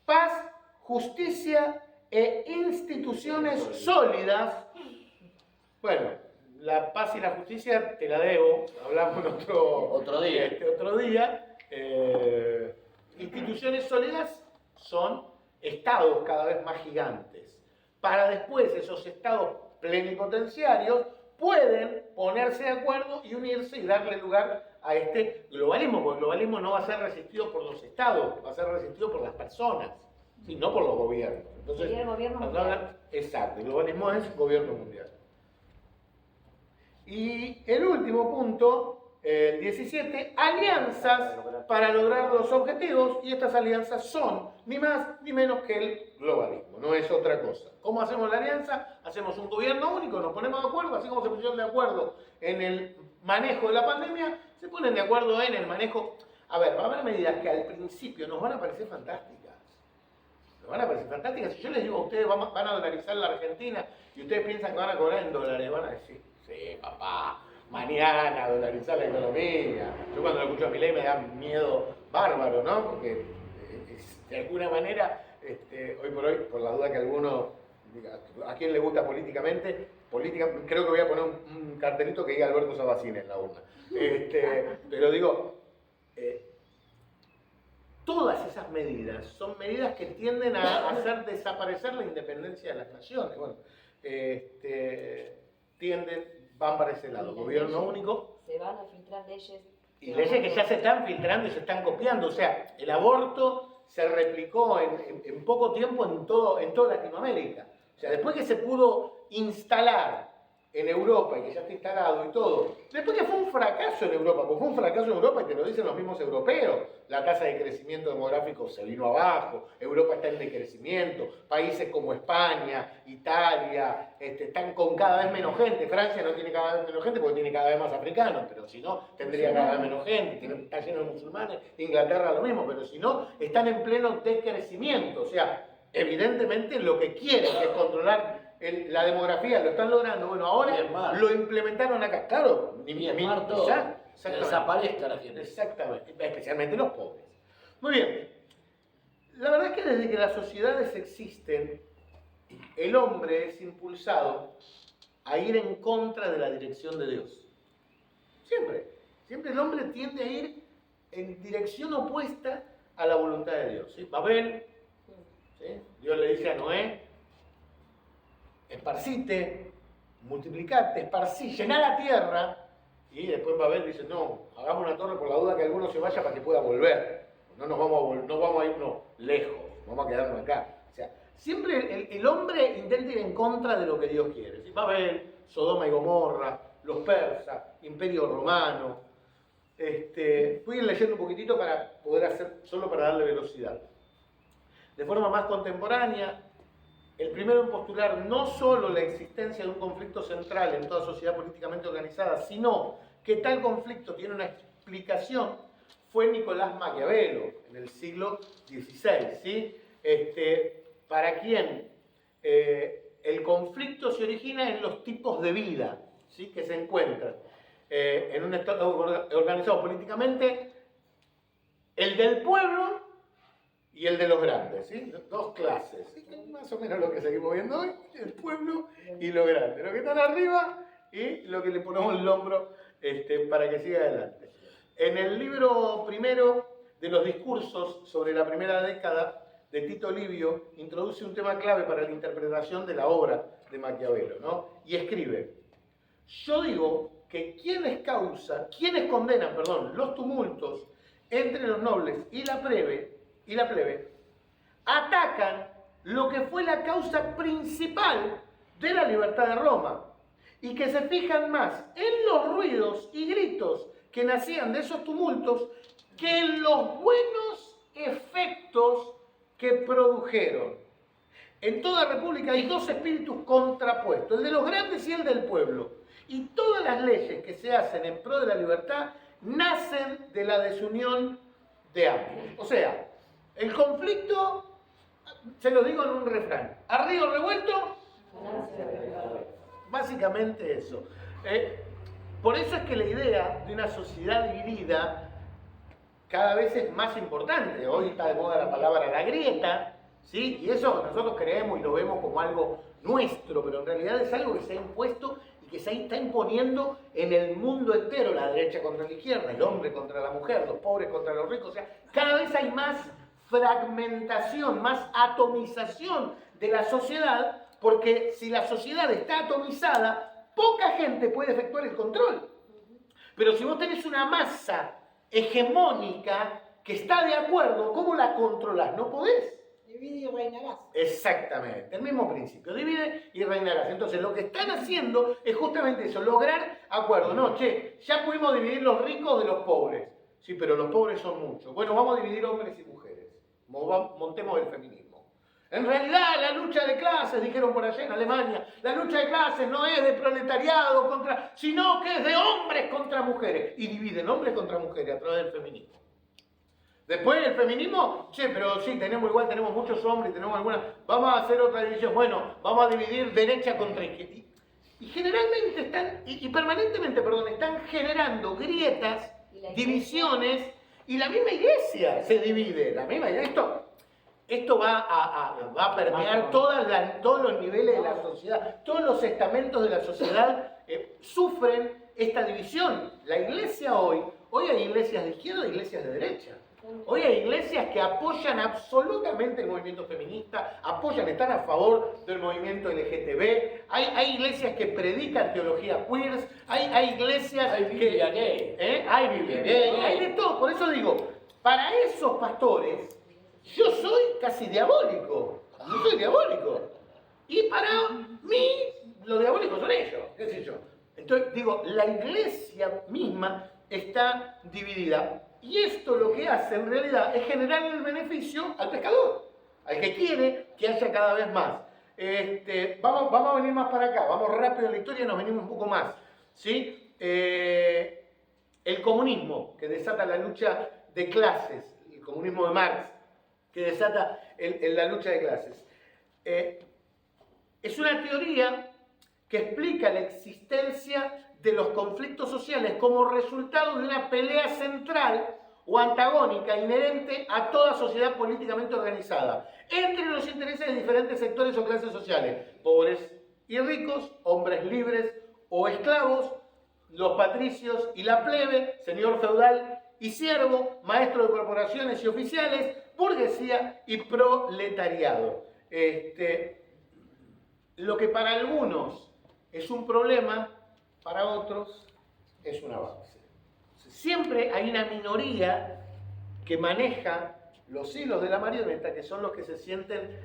Paz, justicia e instituciones sólidas. Bueno, la paz y la justicia te la debo, hablamos en Otro día. otro día. Instituciones sólidas son estados cada vez más gigantes. Para después esos estados plenipotenciarios pueden ponerse de acuerdo y unirse y darle lugar a este globalismo, porque el globalismo no va a ser resistido por los estados, va a ser resistido por las personas, ¿sí? No por los gobiernos. Entonces, Sería el gobierno cuando mundial. hablan- exacto, el globalismo es gobierno mundial. Y el último punto, el 17, alianzas para lograr los objetivos, y estas alianzas son ni más ni menos que el globalismo, no es otra cosa. ¿Cómo hacemos la alianza? Hacemos un gobierno único, nos ponemos de acuerdo, así como se pusieron de acuerdo en el manejo de la pandemia, se ponen de acuerdo en el manejo. A ver, va a haber medidas que al principio nos van a parecer fantásticas. Nos van a parecer fantásticas. Si yo les digo a ustedes van a dolarizar la Argentina y ustedes piensan que van a cobrar en dólares, van a decir, sí, papá, mañana dolarizar la economía. Yo cuando lo escucho a Milei me da miedo bárbaro, ¿no? Porque de alguna manera, hoy por hoy, por la duda que alguno diga, ¿a quién le gusta políticamente? Creo que voy a poner un cartelito que diga Alberto Sabacín en la urna. Pero digo, todas esas medidas son medidas que tienden a hacer desaparecer la independencia de las naciones. Bueno, van para ese lado. Gobierno único. Se van a filtrar leyes. Y leyes que ya se están filtrando y se están copiando. O sea, el aborto se replicó en poco tiempo en toda Latinoamérica. O sea, después que se pudo instalar en Europa y que ya está instalado y todo, después que fue un fracaso en Europa, porque fue un fracaso en Europa y te lo dicen los mismos europeos, la tasa de crecimiento demográfico se vino abajo, Europa está en decrecimiento, países como España, Italia, están con cada vez menos gente, Francia no tiene cada vez menos gente porque tiene cada vez más africanos, pero si no, tendría cada vez menos gente, está lleno de musulmanes, Inglaterra lo mismo, pero si no, están en pleno decrecimiento, o sea, evidentemente lo que quieren es controlar la demografía, lo están logrando, bueno, ahora Bien, Mar. lo implementaron acá, claro, Bien, Mar, todo. ya, Que exactamente. desaparezca la gente. Exactamente, especialmente los pobres. Muy bien, la verdad es que desde que las sociedades existen, el hombre es impulsado a ir en contra de la dirección de Dios. Siempre el hombre tiende a ir en dirección opuesta a la voluntad de Dios. ¿Sí? Babel, ¿sí? Dios le dice a Noé, esparcite, multiplicate, esparcí, llená la tierra. Y después Babel dice, no, hagamos una torre por la duda que alguno se vaya para que pueda volver. No nos vamos a irnos lejos, vamos a quedarnos acá. O sea, siempre el hombre intenta ir en contra de lo que Dios quiere. ¿Sí? Babel, Sodoma y Gomorra, los persas, Imperio Romano. Voy a ir leyendo un poquitito para poder hacer, solo para darle velocidad. De forma más contemporánea, el primero en postular no solo la existencia de un conflicto central en toda sociedad políticamente organizada, sino que tal conflicto tiene una explicación, fue Nicolás Maquiavelo, en el siglo XVI, ¿sí? Para quien el conflicto se origina en los tipos de vida, ¿sí? Que se encuentran en un estado organizado políticamente, el del pueblo y el de los grandes, ¿sí? Dos clases, ¿sí? Más o menos lo que seguimos viendo hoy, el pueblo y los grandes, los que están arriba y lo que le ponemos el hombro para que siga adelante. En el libro primero de los discursos sobre la primera década de Tito Livio, introduce un tema clave para la interpretación de la obra de Maquiavelo, ¿no? Y escribe, yo digo que quienes condenan, los tumultos entre los nobles y la plebe, atacan lo que fue la causa principal de la libertad de Roma y que se fijan más en los ruidos y gritos que nacían de esos tumultos que en los buenos efectos que produjeron. En toda república hay dos espíritus contrapuestos, el de los grandes y el del pueblo. Y todas las leyes que se hacen en pro de la libertad nacen de la desunión de ambos. O sea, el conflicto, se lo digo en un refrán, a río revuelto, básicamente eso. Por eso es que la idea de una sociedad dividida cada vez es más importante. Hoy está de moda la palabra la grieta, ¿sí? Y eso nosotros creemos y lo vemos como algo nuestro, pero en realidad es algo que se ha impuesto y que se está imponiendo en el mundo entero, la derecha contra la izquierda, el hombre contra la mujer, los pobres contra los ricos. O sea, cada vez hay más fragmentación, más atomización de la sociedad, porque si la sociedad está atomizada, poca gente puede efectuar el control. Pero si vos tenés una masa hegemónica que está de acuerdo, ¿cómo la controlás? No podés. Divide y reinarás. Exactamente, el mismo principio, divide y reinarás. Entonces lo que están haciendo es justamente eso, lograr acuerdo. No, ya pudimos dividir los ricos de los pobres. Sí, pero los pobres son muchos. Bueno, vamos a dividir hombres y mujeres. Montemos el feminismo. En realidad la lucha de clases, dijeron por allá en Alemania, la lucha de clases no es de proletariado sino que es de hombres contra mujeres. Y dividen hombres contra mujeres a través del feminismo. Después el feminismo, pero sí, tenemos muchos hombres, tenemos algunas, vamos a hacer otra división, bueno, vamos a dividir derecha contra izquierda. Y generalmente permanentemente, están generando grietas, divisiones, y la misma iglesia se divide, esto va a permear todos los niveles de la sociedad, todos los estamentos de la sociedad sufren esta división. La iglesia hoy hay iglesias de izquierda e iglesias de derecha. Hoy hay iglesias que apoyan absolutamente el movimiento feminista, están a favor del movimiento LGTB, hay iglesias que predican teología queer, hay iglesias hay Biblia gay. Hay Biblia gay, hay de todo. Por eso digo, para esos pastores, yo soy casi diabólico. Yo soy diabólico. Y para mí, los diabólicos son ellos, qué sé yo. Entonces, digo, la iglesia misma está dividida. Y esto lo que hace en realidad es generar el beneficio al pescador, al que quiere que haya cada vez más. Vamos a venir más para acá, vamos rápido en la historia y nos venimos un poco más. ¿Sí? El comunismo, que desata la lucha de clases, el comunismo de Marx, que desata la lucha de clases. Es una teoría que explica la existencia de los conflictos sociales como resultado de una pelea central o antagónica inherente a toda sociedad políticamente organizada, entre los intereses de diferentes sectores o clases sociales, pobres y ricos, hombres libres o esclavos, los patricios y la plebe, señor feudal y siervo, maestro de corporaciones y oficiales, burguesía y proletariado. Lo que para algunos es un problema, para otros es un avance. Siempre hay una minoría que maneja los hilos de la marioneta, que son los que se sienten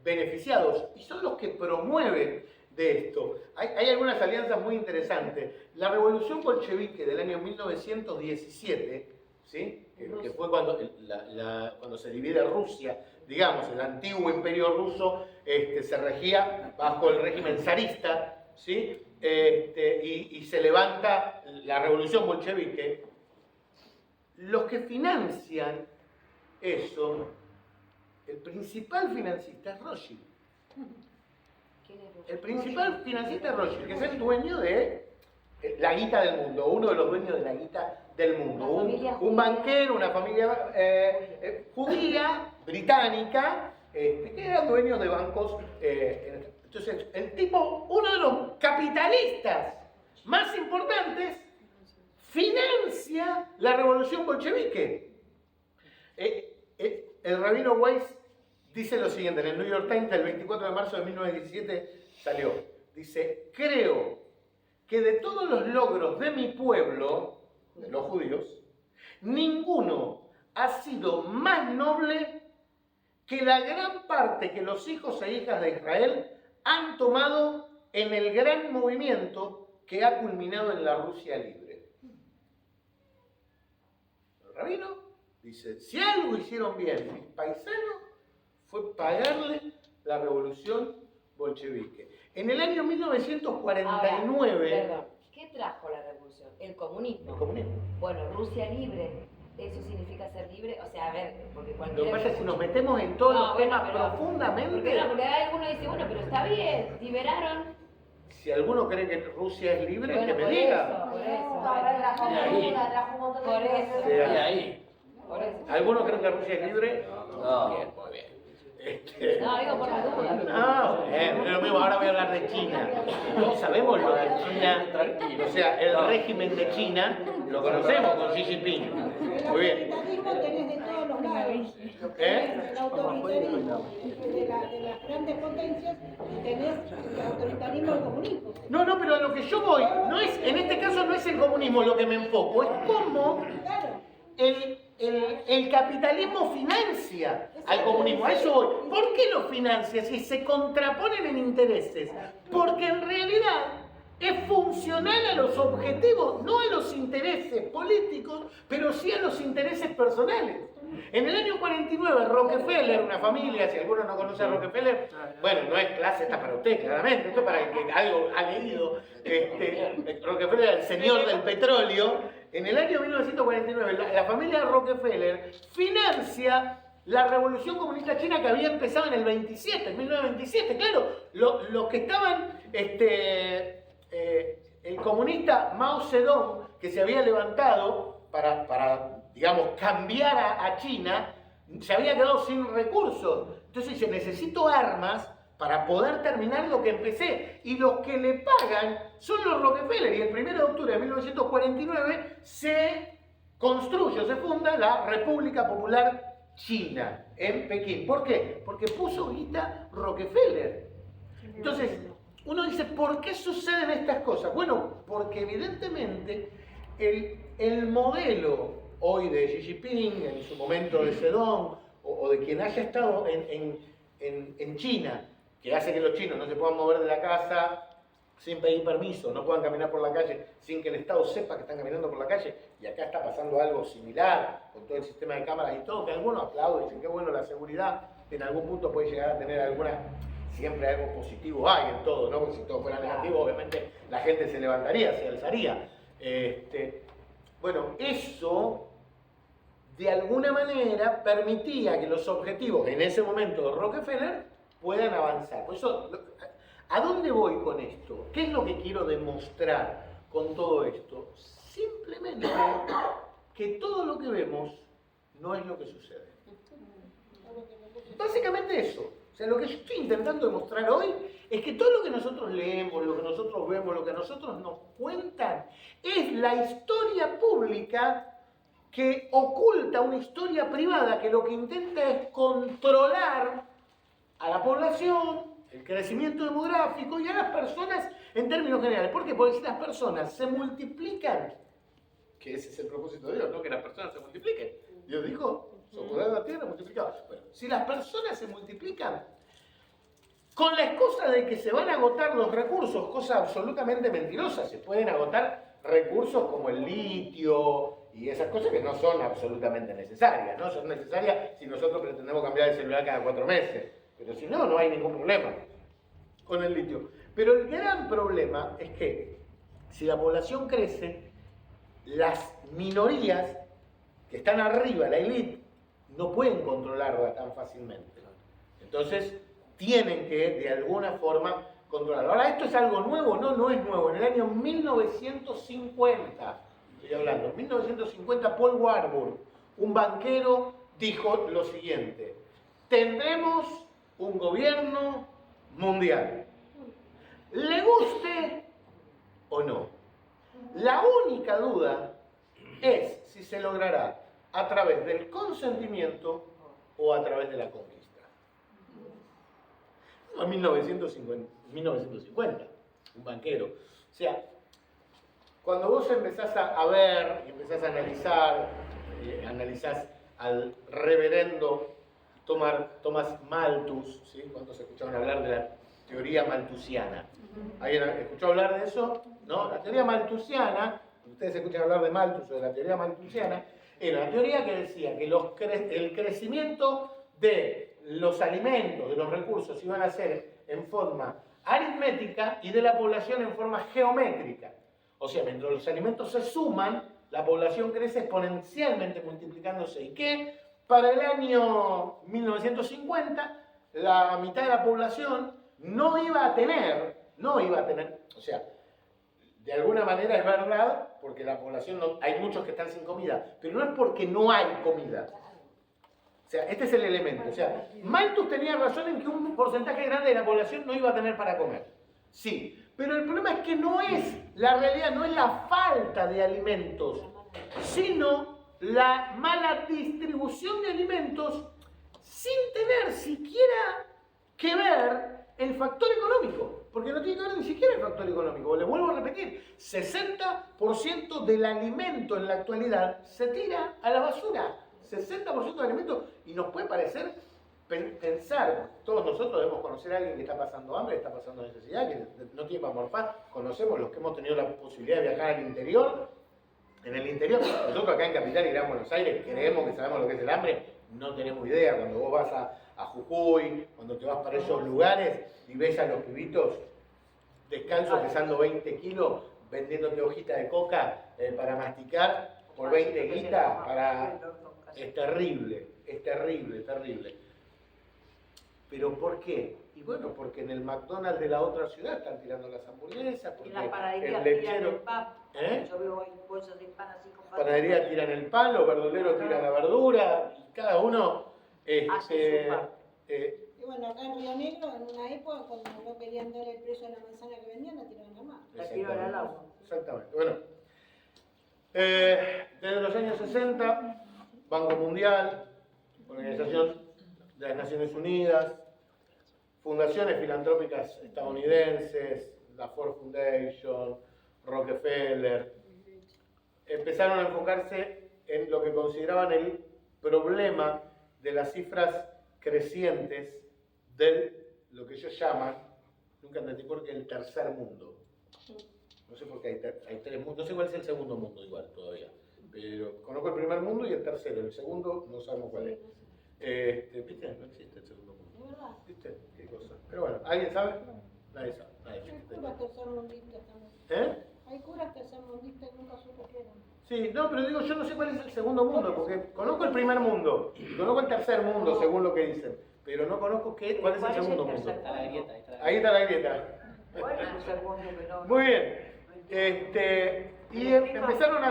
beneficiados y son los que promueven de esto. Hay algunas alianzas muy interesantes. La revolución bolchevique del año 1917, ¿sí? que fue cuando se divide Rusia, digamos, el antiguo imperio ruso se regía bajo el régimen zarista, ¿sí? Y se levanta la revolución bolchevique. Los que financian eso, el principal financista es Rothschild. ¿Quién es Rothschild? El principal financista es Rothschild, que es el dueño de la guita del mundo, uno de los dueños de la guita del mundo. Un banquero, una familia judía, británica, que eran dueños de bancos. Entonces, el tipo, uno de los capitalistas más importantes, financia la revolución bolchevique. El rabino Weiss dice lo siguiente, en el New York Times, el 24 de marzo de 1917 salió. Dice, creo que de todos los logros de mi pueblo, de los judíos, ninguno ha sido más noble que la gran parte que los hijos e hijas de Israel han tomado en el gran movimiento que ha culminado en la Rusia libre. El rabino dice, si algo hicieron bien mis paisanos, fue pagarle la revolución bolchevique. En el año 1949... Ahora, perdón, ¿qué trajo la revolución? El comunismo. El comunismo. Bueno, Rusia libre, ¿eso significa ser libre? O sea, a ver, porque Lo cualquiera... que pasa es que si nos metemos en todos los temas pero profundamente... porque alguno dice, bueno, pero está bien, liberaron. Si alguno cree que Rusia es libre, Bueno, que me por diga. eso, por eso. Por eso. Sí. Y ahí. Por eso. ¿Alguno cree que Rusia es libre? No. Bien, muy bien. No, digo por la duda. No, es lo mismo, ahora voy a hablar de China. Todos sabemos lo de China, tranquilo. O sea, el régimen de China lo conocemos con Xi Jinping. Muy bien. El autoritarismo tenés de todos los lados. El autoritarismo de las grandes potencias y tenés el autoritarismo del comunismo. No, pero a lo que yo voy, no es, en este caso no es el comunismo lo que me enfoco, es cómo Claro. el capitalismo financia al comunismo. A eso voy. ¿Por qué lo financia si se contraponen en intereses? Porque en realidad es funcional a los objetivos, no a los intereses políticos, pero sí a los intereses personales. En el año 49, Rockefeller, una familia, si alguno no conoce a Rockefeller, bueno, no es clase esta para usted, claramente, esto es para el que algo ha leído. Rockefeller, el señor del petróleo. En el año 1949, la familia de Rockefeller financia la revolución comunista china que había empezado en el 27, en 1927. Claro, los que estaban, el comunista Mao Zedong, que se había levantado para digamos, cambiar a China, se había quedado sin recursos. Entonces dice, necesito armas para poder terminar lo que empecé. Y los que le pagan son los Rockefeller. Y el 1 de octubre de 1949 se construye, se funda la República Popular China en Pekín. ¿Por qué? Porque puso guita Rockefeller. Entonces, uno dice, ¿por qué suceden estas cosas? Bueno, porque evidentemente el modelo hoy de Xi Jinping, en su momento de Zedong, o de quien haya estado en China, que hace que los chinos no se puedan mover de la casa sin pedir permiso, no puedan caminar por la calle sin que el Estado sepa que están caminando por la calle, y acá está pasando algo similar con todo el sistema de cámaras y todo, que algunos aplauden y dicen qué bueno la seguridad, en algún punto puede llegar a tener siempre algo positivo hay en todo, ¿no? Porque si todo fuera negativo, obviamente la gente se levantaría, se alzaría. Bueno, eso de alguna manera permitía que los objetivos en ese momento de Rockefeller puedan avanzar. Por eso ¿A dónde voy con esto? ¿Qué es lo que quiero demostrar con todo esto? Simplemente que todo lo que vemos no es lo que sucede. Básicamente eso. O sea, lo que yo estoy intentando demostrar hoy es que todo lo que nosotros leemos, lo que nosotros vemos, lo que a nosotros nos cuentan, es la historia pública que oculta una historia privada que lo que intenta es controlar a la población, el crecimiento demográfico y a las personas en términos generales. ¿Por qué? Porque si las personas se multiplican, que ese es el propósito de Dios, no que las personas se multipliquen. Dios dijo, soportar la tierra multiplicada. Bueno, si las personas se multiplican, con la excusa de que se van a agotar los recursos, cosa absolutamente mentirosa, se pueden agotar recursos como el litio y esas cosas que no son absolutamente necesarias, ¿no? Son necesarias si nosotros pretendemos cambiar el celular cada 4 meses, pero si no, no hay ningún problema con el litio. Pero el gran problema es que si la población crece, las minorías que están arriba, la élite, no pueden controlarla tan fácilmente. Entonces, tienen que, de alguna forma, controlarlo. Ahora, ¿esto es algo nuevo? No, no es nuevo. En el año 1950, estoy hablando, 1950, Paul Warburg, un banquero, dijo lo siguiente: tendremos un gobierno mundial, le guste o no. La única duda es si se logrará a través del consentimiento o a través de la conquista. En 1950, un banquero. O sea, cuando vos empezás a ver y empezás a analizar, analizás al reverendo Thomas Malthus, ¿sí? ¿Cuántos escucharon hablar de la teoría malthusiana? ¿Alguien escuchó hablar de eso? ¿No? La teoría malthusiana, ustedes escuchan hablar de Malthus o de la teoría malthusiana, era una teoría que decía que el crecimiento de los alimentos, de los recursos, iban a ser en forma aritmética y de la población en forma geométrica. O sea, mientras los alimentos se suman, la población crece exponencialmente multiplicándose. ¿Y qué? Para el año 1950, la mitad de la población no iba a tener, o sea, de alguna manera es verdad, porque la población, hay muchos que están sin comida, pero no es porque no hay comida. O sea, este es el elemento. O sea, Malthus tenía razón en que un porcentaje grande de la población no iba a tener para comer. Sí, pero el problema es que no es la realidad, no es la falta de alimentos, sino la mala distribución de alimentos sin tener siquiera que ver el factor económico. Porque no tiene que ver ni siquiera el factor económico. Les vuelvo a repetir, 60% del alimento en la actualidad se tira a la basura. 60% de alimentos, y nos puede parecer pensar, todos nosotros debemos conocer a alguien que está pasando hambre, está pasando necesidad, que no tiene para morfar, conocemos los que hemos tenido la posibilidad de viajar al interior. En el interior, nosotros acá en Capital y Gran Buenos Aires creemos que sabemos lo que es el hambre, no tenemos idea. Cuando vos vas a Jujuy, cuando te vas para esos lugares y ves a los pibitos descalzos pesando 20 kilos, vendiéndote hojita de coca para masticar por 20 guitas, es terrible, es terrible, es terrible. ¿Pero por qué? Y bueno, porque en el McDonald's de la otra ciudad están tirando las hamburguesas, porque En la panadería el tiran lechero... el pan. ¿Eh? Yo veo ahí bolsas de pan así con pan. Panadería tiran el pan, los verduleros tiran la verdura, y cada uno... Hace su pan. Y bueno, acá en Río Negro, en una época, cuando no querían dar el precio de la manzana que vendían, la tiraban a la mar. La tiraron al agua. Exactamente. Bueno, desde los años 60, Banco Mundial, Organización de las Naciones Unidas, fundaciones filantrópicas estadounidenses, la Ford Foundation, Rockefeller, empezaron a enfocarse en lo que consideraban el problema de las cifras crecientes de lo que ellos llaman, nunca entendí por qué, el tercer mundo. No sé por qué hay tres mundos, no sé cuál es el segundo mundo igual todavía, pero conozco el primer mundo y el tercero, el segundo no sabemos cuál es. ¿Viste? No existe el segundo mundo. ¿Viste? Qué cosa. Pero bueno, ¿alguien sabe? Nadie sabe. Hay curas tercermundistas también. Hay curas tercermundistas que nunca supe qué eran. Sí, no, pero digo, yo no sé cuál es el segundo mundo, porque conozco el primer mundo, conozco el tercer mundo, según lo que dicen, pero no conozco cuál es el segundo mundo. Está la grieta, Ahí está la grieta. Bueno, un segundo que no. Muy bien. Y empezaron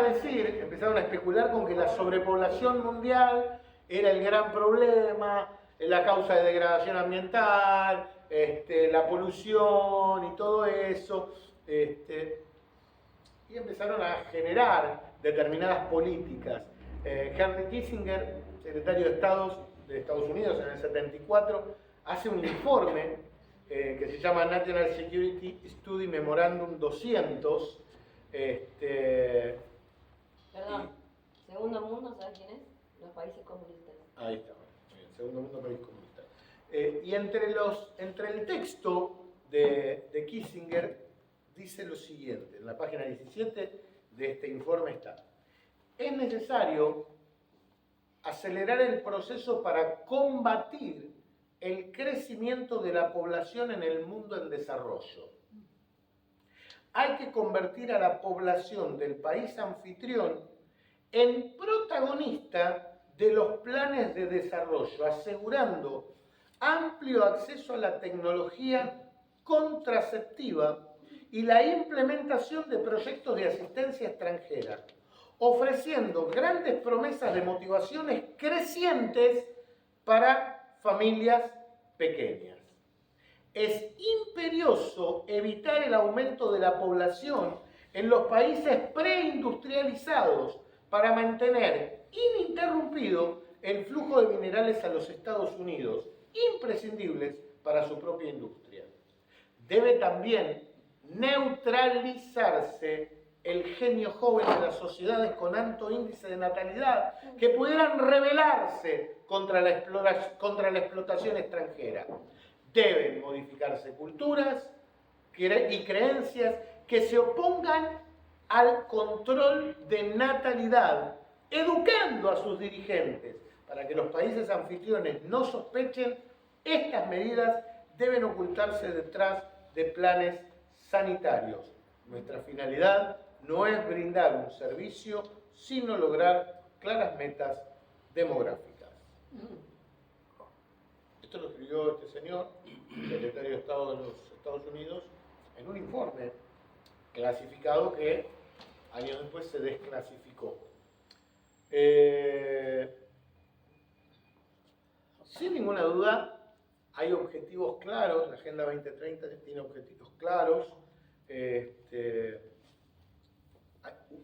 a especular con que la sobrepoblación mundial era el gran problema, la causa de degradación ambiental, la polución y todo eso. Y empezaron a generar determinadas políticas. Henry Kissinger, secretario de Estados Unidos en el 74, hace un informe que se llama National Security Study Memorandum 200. Perdón, segundo mundo, ¿sabes quién es? Los países comunistas. Ahí está, muy bien, segundo mundo país comunista. Y entre el texto de Kissinger dice lo siguiente, en la página 17 de este informe está: es necesario acelerar el proceso para combatir el crecimiento de la población en el mundo en desarrollo. Hay que convertir a la población del país anfitrión en protagonista de los planes de desarrollo, asegurando amplio acceso a la tecnología contraceptiva y la implementación de proyectos de asistencia extranjera, ofreciendo grandes promesas de motivaciones crecientes para familias pequeñas. Es imperioso evitar el aumento de la población en los países preindustrializados para mantener ininterrumpido el flujo de minerales a los Estados Unidos, imprescindibles para su propia industria. Debe también neutralizarse el genio joven de las sociedades con alto índice de natalidad que pudieran rebelarse contra la explotación extranjera. Deben modificarse culturas y creencias que se opongan al control de natalidad, educando a sus dirigentes para que los países anfitriones no sospechen. Estas medidas deben ocultarse detrás de planes sanitarios. Nuestra finalidad no es brindar un servicio, sino lograr claras metas demográficas. Esto lo escribió este señor, secretario de Estado de los Estados Unidos, en un informe clasificado que años después se desclasificó. Sin ninguna duda, hay objetivos claros, la Agenda 2030 tiene objetivos claros,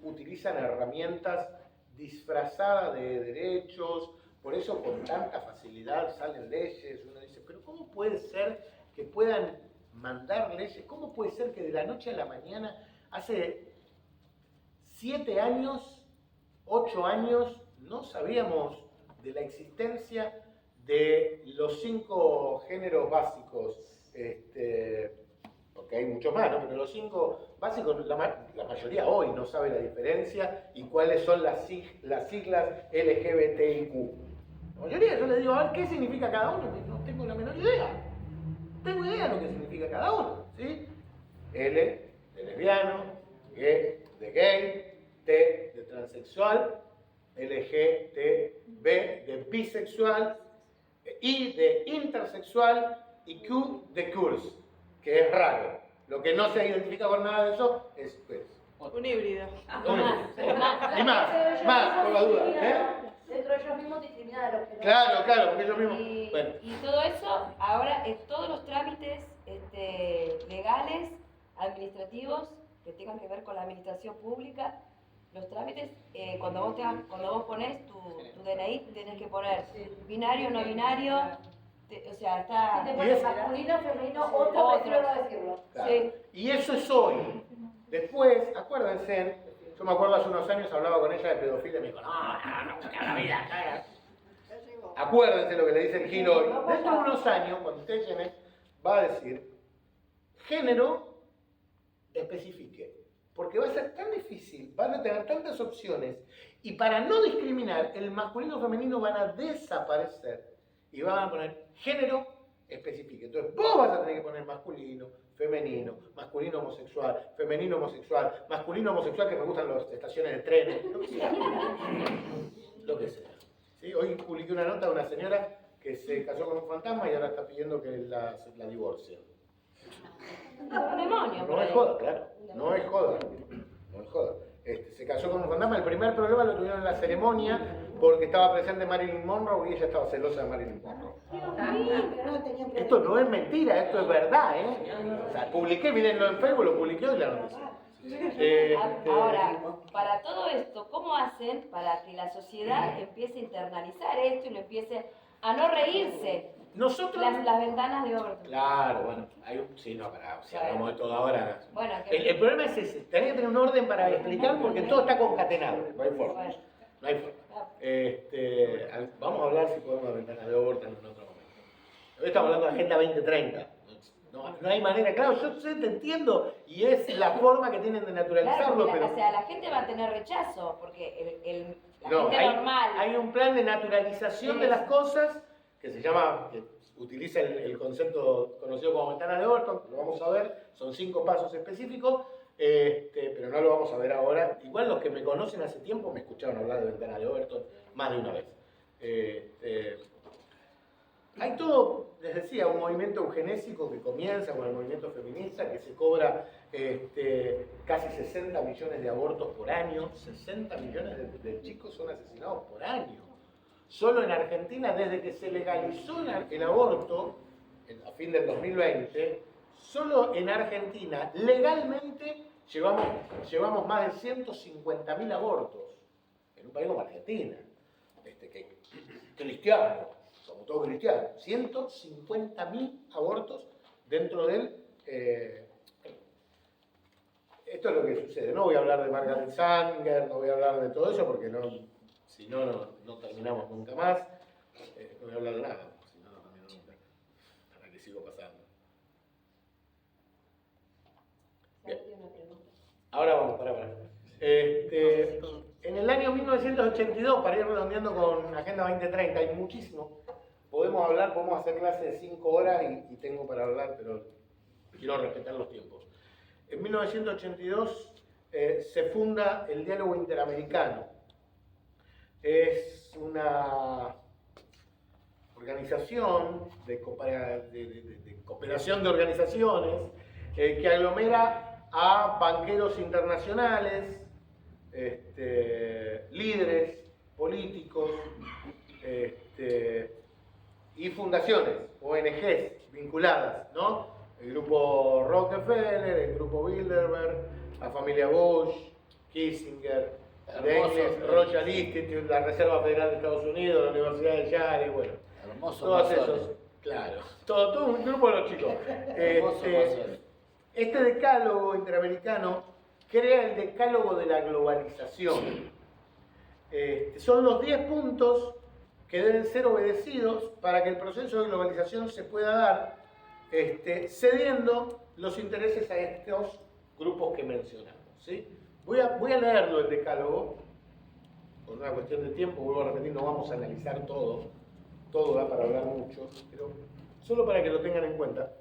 utilizan herramientas disfrazadas de derechos, por eso con tanta facilidad salen leyes. Uno dice, pero ¿cómo puede ser que puedan mandar leyes? ¿Cómo puede ser que de la noche a la mañana, hace 7 años, 8 años, no sabíamos de la existencia de los 5 géneros básicos? Porque hay muchos más, ¿no? Pero los 5 básicos, la mayoría hoy no sabe la diferencia y cuáles son las siglas LGBTIQ. La mayoría, yo les digo, a ver, ¿qué significa cada uno? No tengo la menor idea. Tengo idea de lo que significa cada uno, ¿sí? L de lesbiano, G de gay, T de transexual, LGTB de bisexual, I de intersexual y Q de curse, que es raro. Lo que no se identifica con nada de eso es Un híbrido. Y más, por la duda. Dentro de ellos mismos discriminan a los que no. Claro, porque ellos mismos. Y todo eso, ahora, todos los trámites legales, administrativos, que tengan que ver con la administración pública, los trámites, cuando vos pones tu DNI, tenés que poner binario, no binario, o sea, está... Si te pones masculino, femenino, otro prefiero no decirlo. Claro. Sí. Y eso es hoy. Después, acuérdense, yo me acuerdo hace unos años hablaba con ella de pedofilia y me dijo, no, que la vida, cara. Acuérdense lo que le dice el Gil hoy. Dentro de unos años, cuando usted llene, va a decir, género, especifique. Porque va a ser tan difícil, van a tener tantas opciones, y para no discriminar, el masculino y el femenino van a desaparecer. Y van a poner género, especifique. Entonces vos vas a tener que poner masculino, femenino, masculino homosexual, femenino homosexual, masculino homosexual, que me gustan las estaciones de trenes, lo que sea. Lo que sea. ¿Sí? Hoy publiqué una nota de una señora que se casó con un fantasma y ahora está pidiendo que la divorcien. Un demonio. No es joda, claro. No es joda. No es joda. Se casó con un fantasma. El primer problema lo tuvieron en la ceremonia porque estaba presente Marilyn Monroe y ella estaba celosa de Marilyn Monroe. Esto no es mentira, esto es verdad, ¿eh? O sea, publiqué, mírenlo en Facebook, lo publiqué hoy la noticia. Ahora, para todo esto, ¿cómo hacen para que la sociedad empiece a internalizar esto y lo empiece a no reírse? Nosotros... Las ventanas de Overton. Claro, bueno, hay un... Sí, no, pará, si hablamos de todo ahora... Bueno, el problema es ese, tenés que tener un orden para explicar porque todo está concatenado, no hay forma. Bueno. No hay forma. Vamos a hablar si podemos de ventanas de Overton en otro momento. Hoy estamos hablando de Agenda 2030. No hay manera, claro, yo sé, te entiendo, y es la forma que tienen de naturalizarlo, Claro, pero... o sea, la gente va a tener rechazo, porque la No, gente normal... hay un plan de naturalización de las cosas que se llama, que utiliza el concepto conocido como ventana de Overton, lo vamos a ver, son 5 pasos específicos, pero no lo vamos a ver ahora. Igual los que me conocen hace tiempo me escucharon hablar de ventana de Overton más de una vez. Hay todo, les decía, un movimiento eugenésico que comienza con el movimiento feminista, que se cobra casi 60 millones de abortos por año. 60 millones de chicos son asesinados por año. Solo en Argentina, desde que se legalizó el aborto, a fin del 2020, solo en Argentina, legalmente, llevamos más de 150.000 abortos. En un país como Argentina, cristiano, como todo cristiano, 150.000 abortos dentro del... esto es lo que sucede. No voy a hablar de Margaret Sanger, no voy a hablar de todo eso porque si no terminamos nunca más. No voy a hablar de nada, si no termino nunca. Ahora que sigo pasando. Bien. Ahora vamos, para. En el año 1982, para ir redondeando con Agenda 2030, hay muchísimo. Podemos hacer clase de 5 horas y tengo para hablar, pero quiero respetar los tiempos. En 1982 se funda el Diálogo Interamericano. Es una organización de cooperación de organizaciones que aglomera a banqueros internacionales, líderes políticos y fundaciones, ONGs vinculadas, ¿no? El grupo Rockefeller, el grupo Bilderberg, la familia Bush, Kissinger, Royal Institute, la Reserva Federal de Estados Unidos, la Universidad de Yale, bueno, todos esos, claro, todo un grupo de los chicos. Este decálogo interamericano crea el decálogo de la globalización. Son los 10 puntos que deben ser obedecidos para que el proceso de globalización se pueda dar, cediendo los intereses a estos grupos que mencionamos, ¿sí? Voy a leerlo el decálogo, por una cuestión de tiempo, vuelvo a repetir, no vamos a analizar todo da para hablar mucho, pero solo para que lo tengan en cuenta.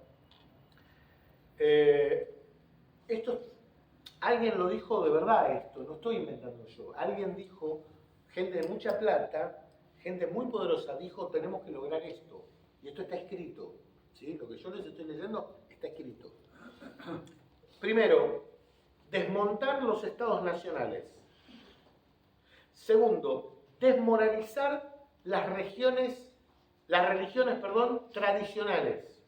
Alguien lo dijo de verdad esto, no estoy inventando yo, alguien dijo, gente de mucha plata, gente muy poderosa dijo, tenemos que lograr esto, y esto está escrito, ¿sí? Lo que yo les estoy leyendo está escrito. Primero, desmontar los estados nacionales. Segundo, desmoralizar las religiones tradicionales.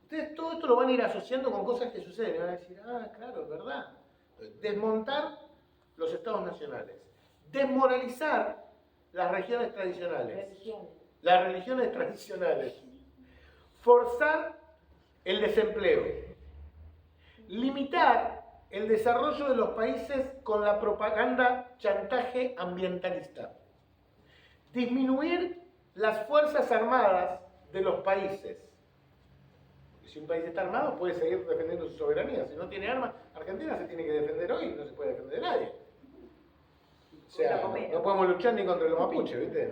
Ustedes todo esto lo van a ir asociando con cosas que suceden y van a decir, claro, es verdad. Desmontar los estados nacionales. Desmoralizar las religiones tradicionales. Las religiones tradicionales. Forzar el desempleo. Limitar el desarrollo de los países con la propaganda chantaje ambientalista. Disminuir las fuerzas armadas de los países. Si un país está armado puede seguir defendiendo su soberanía. Si no tiene armas, Argentina se tiene que defender hoy, no se puede defender de nadie. O sea, no podemos luchar ni contra los mapuches, ¿viste?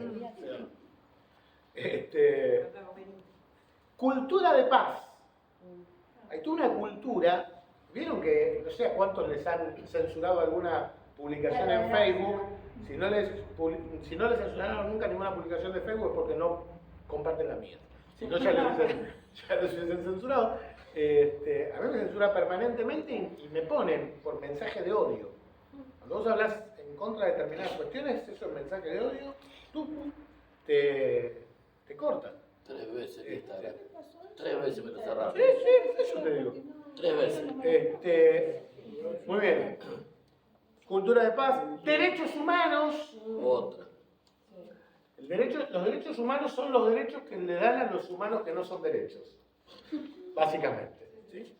Cultura de paz. Hay toda una cultura. ¿Vieron que no sé a cuántos les han censurado alguna publicación en Facebook? Si no les censuraron nunca ninguna publicación de Facebook es porque no comparten la mía. Si no, ya les hubiesen censurado. A mí me censura permanentemente y me ponen por mensaje de odio. Cuando vos hablas en contra de determinadas cuestiones, esos mensajes de odio, te cortan. 3 veces que está. 3 veces me lo cerraron. Sí, eso te digo. 3 veces. Muy bien. Cultura de paz. Derechos humanos. Otra. Los derechos humanos son los derechos que le dan a los humanos que no son derechos. Básicamente. ¿Sí?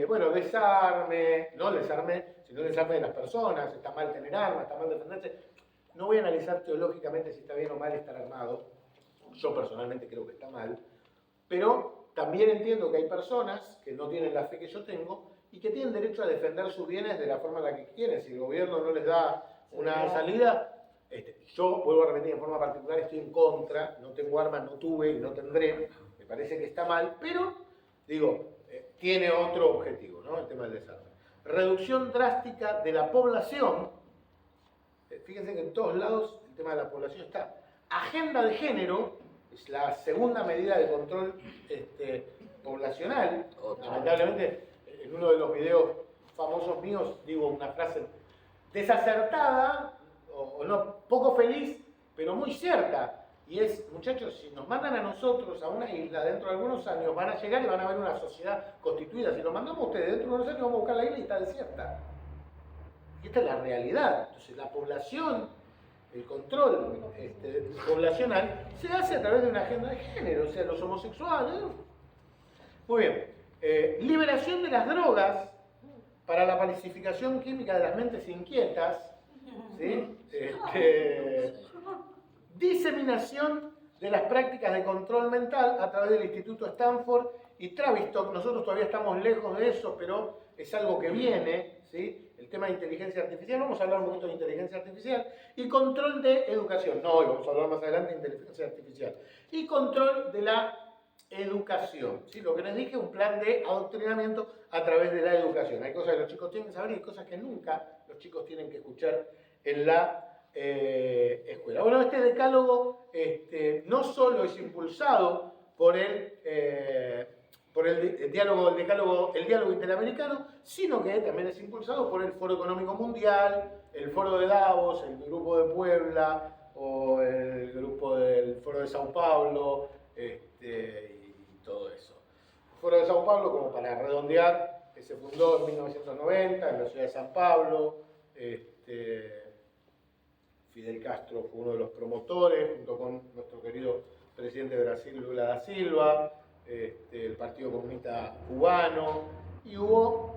Bueno, desarme, no desarme, sino desarme de las personas. Está mal tener armas, está mal defenderse. No voy a analizar teológicamente si está bien o mal estar armado. Yo personalmente creo que está mal. Pero también entiendo que hay personas que no tienen la fe que yo tengo y que tienen derecho a defender sus bienes de la forma en la que quieren. Si el gobierno no les da una salida, yo vuelvo a repetir en forma particular, estoy en contra, no tengo armas, no tuve y no tendré, me parece que está mal, pero digo, tiene otro objetivo, ¿no? El tema del desarme. Reducción drástica de la población. Fíjense que en todos lados el tema de la población está. Agenda de género, es la segunda medida de control poblacional. Lamentablemente, en uno de los videos famosos míos digo una frase desacertada, o no, poco feliz, pero muy cierta. Y es, muchachos, si nos mandan a nosotros a una isla, dentro de algunos años van a llegar y van a ver una sociedad constituida. Si nos mandamos a ustedes dentro de unos años, vamos a buscar la isla y está desierta. Y esta es la realidad. Entonces, la población, el control poblacional, se hace a través de una agenda de género, o sea, los homosexuales. Muy bien. Liberación de las drogas para la pacificación química de las mentes inquietas. ¿Sí? Diseminación de las prácticas de control mental a través del Instituto Stanford y Tavistock. Nosotros todavía estamos lejos de eso, pero es algo que viene, ¿sí? El tema de inteligencia artificial, vamos a hablar un poquito de inteligencia artificial, y control de educación. No hoy, vamos a hablar más adelante de inteligencia artificial. Y control de la educación, ¿sí? Lo que les dije, un plan de adoctrinamiento a través de la educación. Hay cosas que los chicos tienen que saber y hay cosas que nunca los chicos tienen que escuchar en la escuela. Bueno, este decálogo no solo es impulsado por el diálogo interamericano, sino que también es impulsado por el Foro Económico Mundial, el Foro de Davos, el Grupo de Puebla o el grupo del Foro de Sao Paulo y todo eso. El Foro de Sao Paulo, como para redondear, que se fundó en 1990 en la ciudad de San Pablo. Fidel Castro fue uno de los promotores, junto con nuestro querido presidente de Brasil, Lula da Silva, el Partido Comunista Cubano, y hubo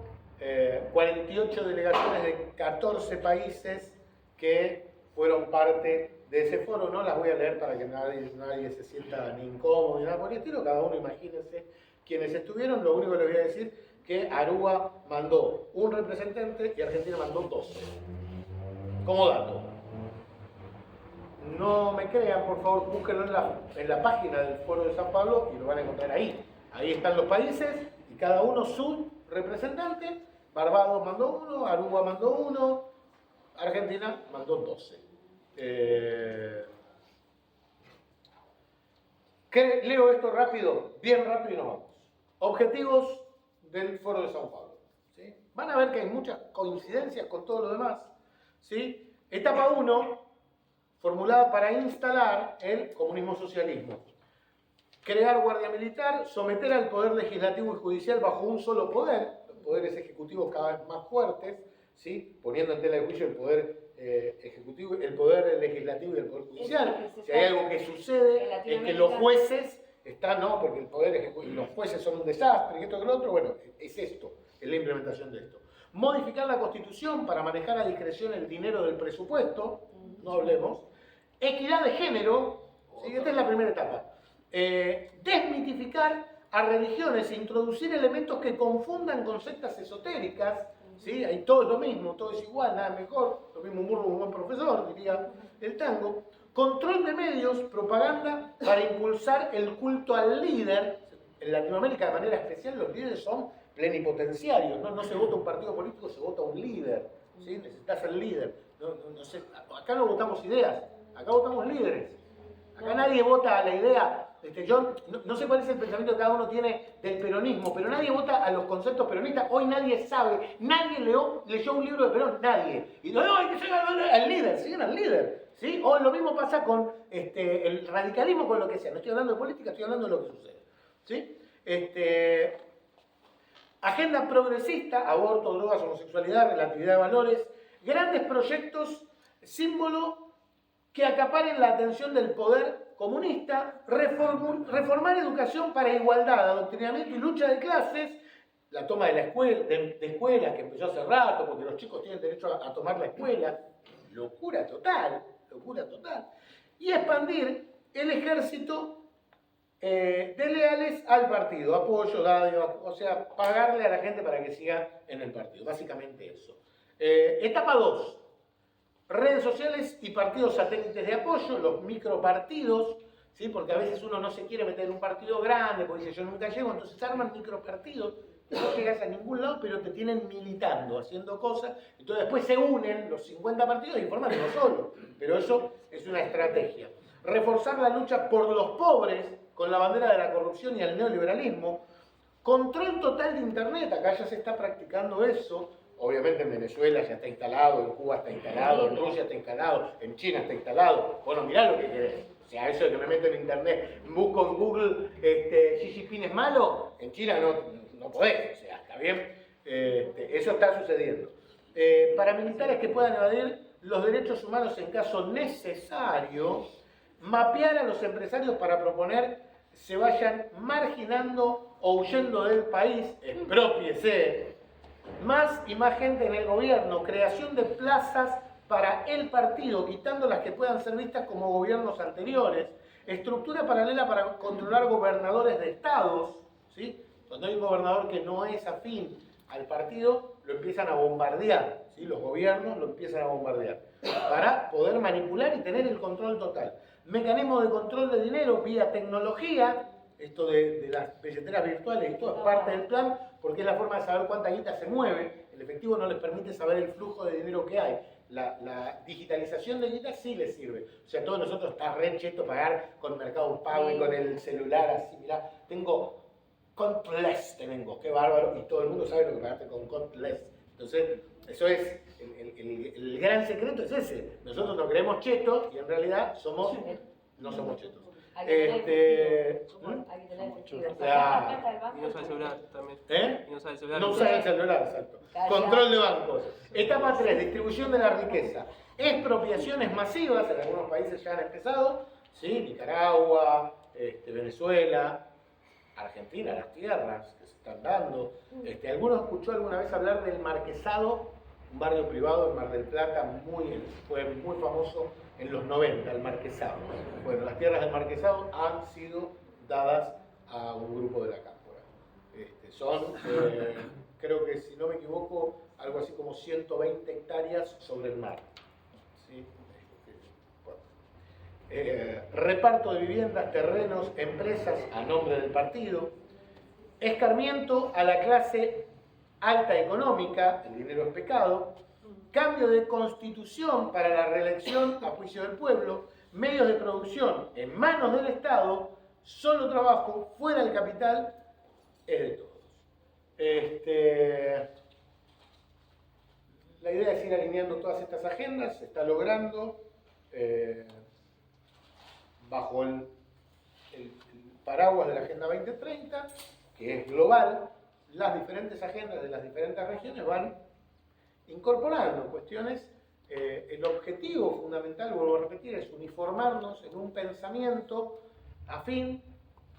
48 delegaciones de 14 países que fueron parte de ese foro. No las voy a leer para que nadie se sienta ni incómodo ni nada por el estilo, cada uno imagínense quienes estuvieron. Lo único que les voy a decir que Aruba mandó un representante y Argentina mandó 12. Como dato. No me crean, por favor, búsquenlo en la página del Foro de San Pablo y lo van a encontrar ahí. Ahí están los países y cada uno su representante. Barbados mandó 1, Aruba mandó 1, Argentina mandó 12. Leo esto rápido, bien rápido y nos vamos. Objetivos del Foro de San Pablo. ¿Sí? Van a ver que hay muchas coincidencias con todo lo demás. ¿Sí? Etapa 1. Formulada para instalar el comunismo-socialismo. Crear guardia militar, someter al poder legislativo y judicial bajo un solo poder, los poderes ejecutivos cada vez más fuertes, ¿sí? Poniendo en tela de juicio el poder ejecutivo, el poder legislativo y el poder judicial. Si hay algo que sucede es que los jueces están, no, porque el poder ejecutivo y los jueces son un desastre y esto que lo otro, bueno, es esto, es la implementación de esto. Modificar la Constitución para manejar a discreción el dinero del presupuesto, no hablemos. Equidad de género, ¿sí? Esta es la primera etapa. Desmitificar a religiones e introducir elementos que confundan con sectas esotéricas, ¿sí? Ahí todo es lo mismo, todo es igual, nada mejor, lo mismo burro un buen profesor, diría el tango. Control de medios, propaganda para impulsar el culto al líder. En Latinoamérica, de manera especial, los líderes son plenipotenciarios, no se vota un partido político, se vota un líder, ¿sí? Necesitas el líder. Acá no votamos ideas, acá votamos líderes. Acá nadie vota a la idea, Yo no sé cuál es el pensamiento que cada uno tiene del peronismo, pero nadie vota a los conceptos peronistas. Hoy nadie sabe, nadie leyó un libro de Perón, nadie. Y no, hay que llegar al líder, siguen al líder. ¿Sí? O lo mismo pasa con el radicalismo, con lo que sea. No estoy hablando de política, estoy hablando de lo que sucede. ¿Sí? Agenda progresista, aborto, drogas, homosexualidad, relatividad de valores, grandes proyectos, símbolo que acaparen la atención del poder comunista, reformar educación para igualdad, adoctrinamiento y lucha de clases, la toma de la escuela, de escuelas que empezó hace rato, porque los chicos tienen derecho a tomar la escuela, locura total, y expandir el ejército de leales al partido, apoyo, dádiva, o sea, pagarle a la gente para que siga en el partido, básicamente eso. Etapa 2. Redes sociales y partidos satélites de apoyo, los micropartidos, ¿sí? Porque a veces uno no se quiere meter en un partido grande, porque dice yo nunca llego, entonces arman micropartidos, no llegas a ningún lado, pero te tienen militando, haciendo cosas, entonces después se unen los 50 partidos y forman uno solo, pero eso es una estrategia. Reforzar la lucha por los pobres con la bandera de la corrupción y el neoliberalismo, control total de Internet, acá ya se está practicando eso. Obviamente en Venezuela ya está instalado, en Cuba está instalado, en Rusia está instalado, en China está instalado. Bueno, mirá lo que querés. O sea, eso de que me meto en internet, busco en Google Xi Jinping es malo, en China no podés. O sea, está bien. Eso está sucediendo. Paramilitares que puedan evadir los derechos humanos en caso necesario, mapear a los empresarios para proponer se vayan marginando o huyendo del país, expropiese. Más y más gente en el gobierno, creación de plazas para el partido, quitando las que puedan ser vistas como gobiernos anteriores, estructura paralela para controlar gobernadores de estados, ¿sí? Cuando hay un gobernador que no es afín al partido, lo empiezan a bombardear, ¿sí? Los gobiernos lo empiezan a bombardear, para poder manipular y tener el control total. Mecanismo de control de dinero vía tecnología, esto de las billeteras virtuales, esto es parte del plan, porque es la forma de saber cuánta guita se mueve. El efectivo no les permite saber el flujo de dinero que hay. La digitalización de guita sí les sirve. O sea, todos nosotros está re cheto pagar con Mercado Pago y con el celular así, mirá, tengo contactless, qué bárbaro, y todo el mundo sabe lo que pagaste con contactless. Entonces, eso es, el gran secreto es ese. Nosotros nos creemos chetos y en realidad no somos chetos. Hay que tener efectivo. Claro. Y no usa el celular también. Y no usa el celular. No usa el celular, exacto. Control de bancos. Etapa 3, distribución de la riqueza. Expropiaciones masivas, en algunos países ya han empezado, ¿sí? Nicaragua, Venezuela, Argentina, las tierras que se están dando. ¿Alguno escuchó alguna vez hablar del Marquesado? Un barrio privado en Mar del Plata, fue muy famoso en los 90, el Marquesado. Bueno, las tierras del Marquesado han sido dadas a un grupo de la Cámpora. Son, creo que si no me equivoco, algo así como 120 hectáreas sobre el mar. ¿Sí? Reparto de viviendas, terrenos, empresas a nombre del partido. Escarmiento a la clase alta económica, el dinero es pecado. Cambio de constitución para la reelección a juicio del pueblo, medios de producción en manos del Estado, solo trabajo fuera del capital, es de todos. La idea es ir alineando todas estas agendas, se está logrando bajo el paraguas de la Agenda 2030, que es global. Las diferentes agendas de las diferentes regiones van incorporando cuestiones. El objetivo fundamental, vuelvo a repetir, es uniformarnos en un pensamiento afín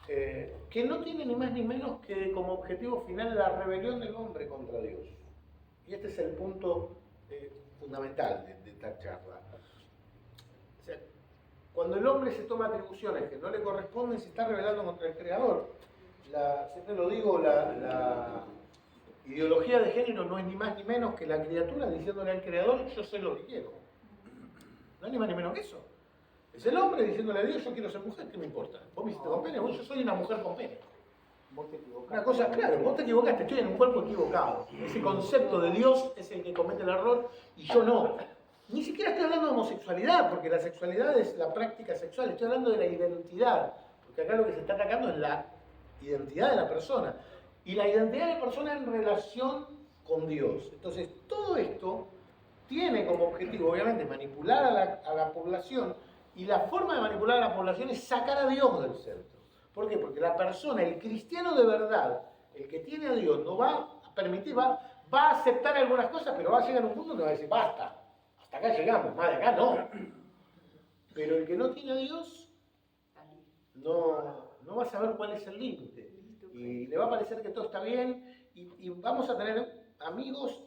que no tiene ni más ni menos que como objetivo final la rebelión del hombre contra Dios. Y este es el punto fundamental de esta charla. O sea, cuando el hombre se toma atribuciones que no le corresponden, se está rebelando contra el Creador. Siempre lo digo, la ideología de género no es ni más ni menos que la criatura diciéndole al Creador, yo sé lo que quiero. No es ni más ni menos que eso. Es el hombre diciéndole a Dios, yo quiero ser mujer, ¿qué me importa? Vos me hiciste con pene, yo soy una mujer con pene. Vos te equivocaste. Una cosa, claro, vos te equivocaste, estoy en un cuerpo equivocado. Ese concepto de Dios es el que comete el error y yo no. Ni siquiera estoy hablando de homosexualidad, porque la sexualidad es la práctica sexual, estoy hablando de la identidad. Porque acá lo que se está atacando es la identidad de la persona. Y la identidad de la persona en relación con Dios. Entonces, todo esto tiene como objetivo, obviamente, manipular a la población. Y la forma de manipular a la población es sacar a Dios del centro. ¿Por qué? Porque la persona, el cristiano de verdad, el que tiene a Dios, no va a permitir, va a aceptar algunas cosas, pero va a llegar a un punto que va a decir, basta, hasta acá llegamos, más de acá no. Pero el que no tiene a Dios, no va a saber cuál es el límite. Y le va a parecer que todo está bien, y vamos a tener amigos,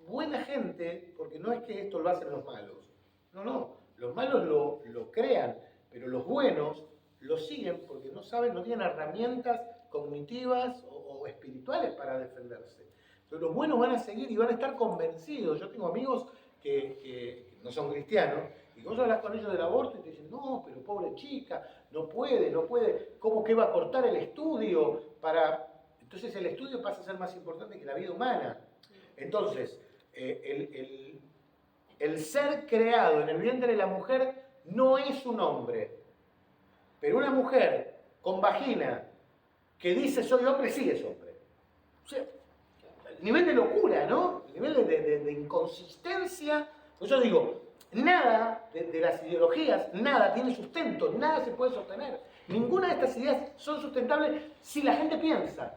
buena gente, porque no es que esto lo hacen los malos. No, los malos lo crean, pero los buenos lo siguen porque no saben, no tienen herramientas cognitivas o espirituales para defenderse. Entonces los buenos van a seguir y van a estar convencidos. Yo tengo amigos que no son cristianos, y vos hablas con ellos del aborto y te dicen, no, pero pobre chica, no puede, ¿cómo que va a cortar el estudio para...? Entonces el estudio pasa a ser más importante que la vida humana. Entonces, el ser creado en el vientre de la mujer no es un hombre, pero una mujer con vagina que dice soy hombre, sí es hombre. O sea, el nivel de locura, ¿no? El nivel de inconsistencia. Por eso digo, nada de las ideologías, nada tiene sustento, nada se puede sostener. Ninguna de estas ideas son sustentables si la gente piensa.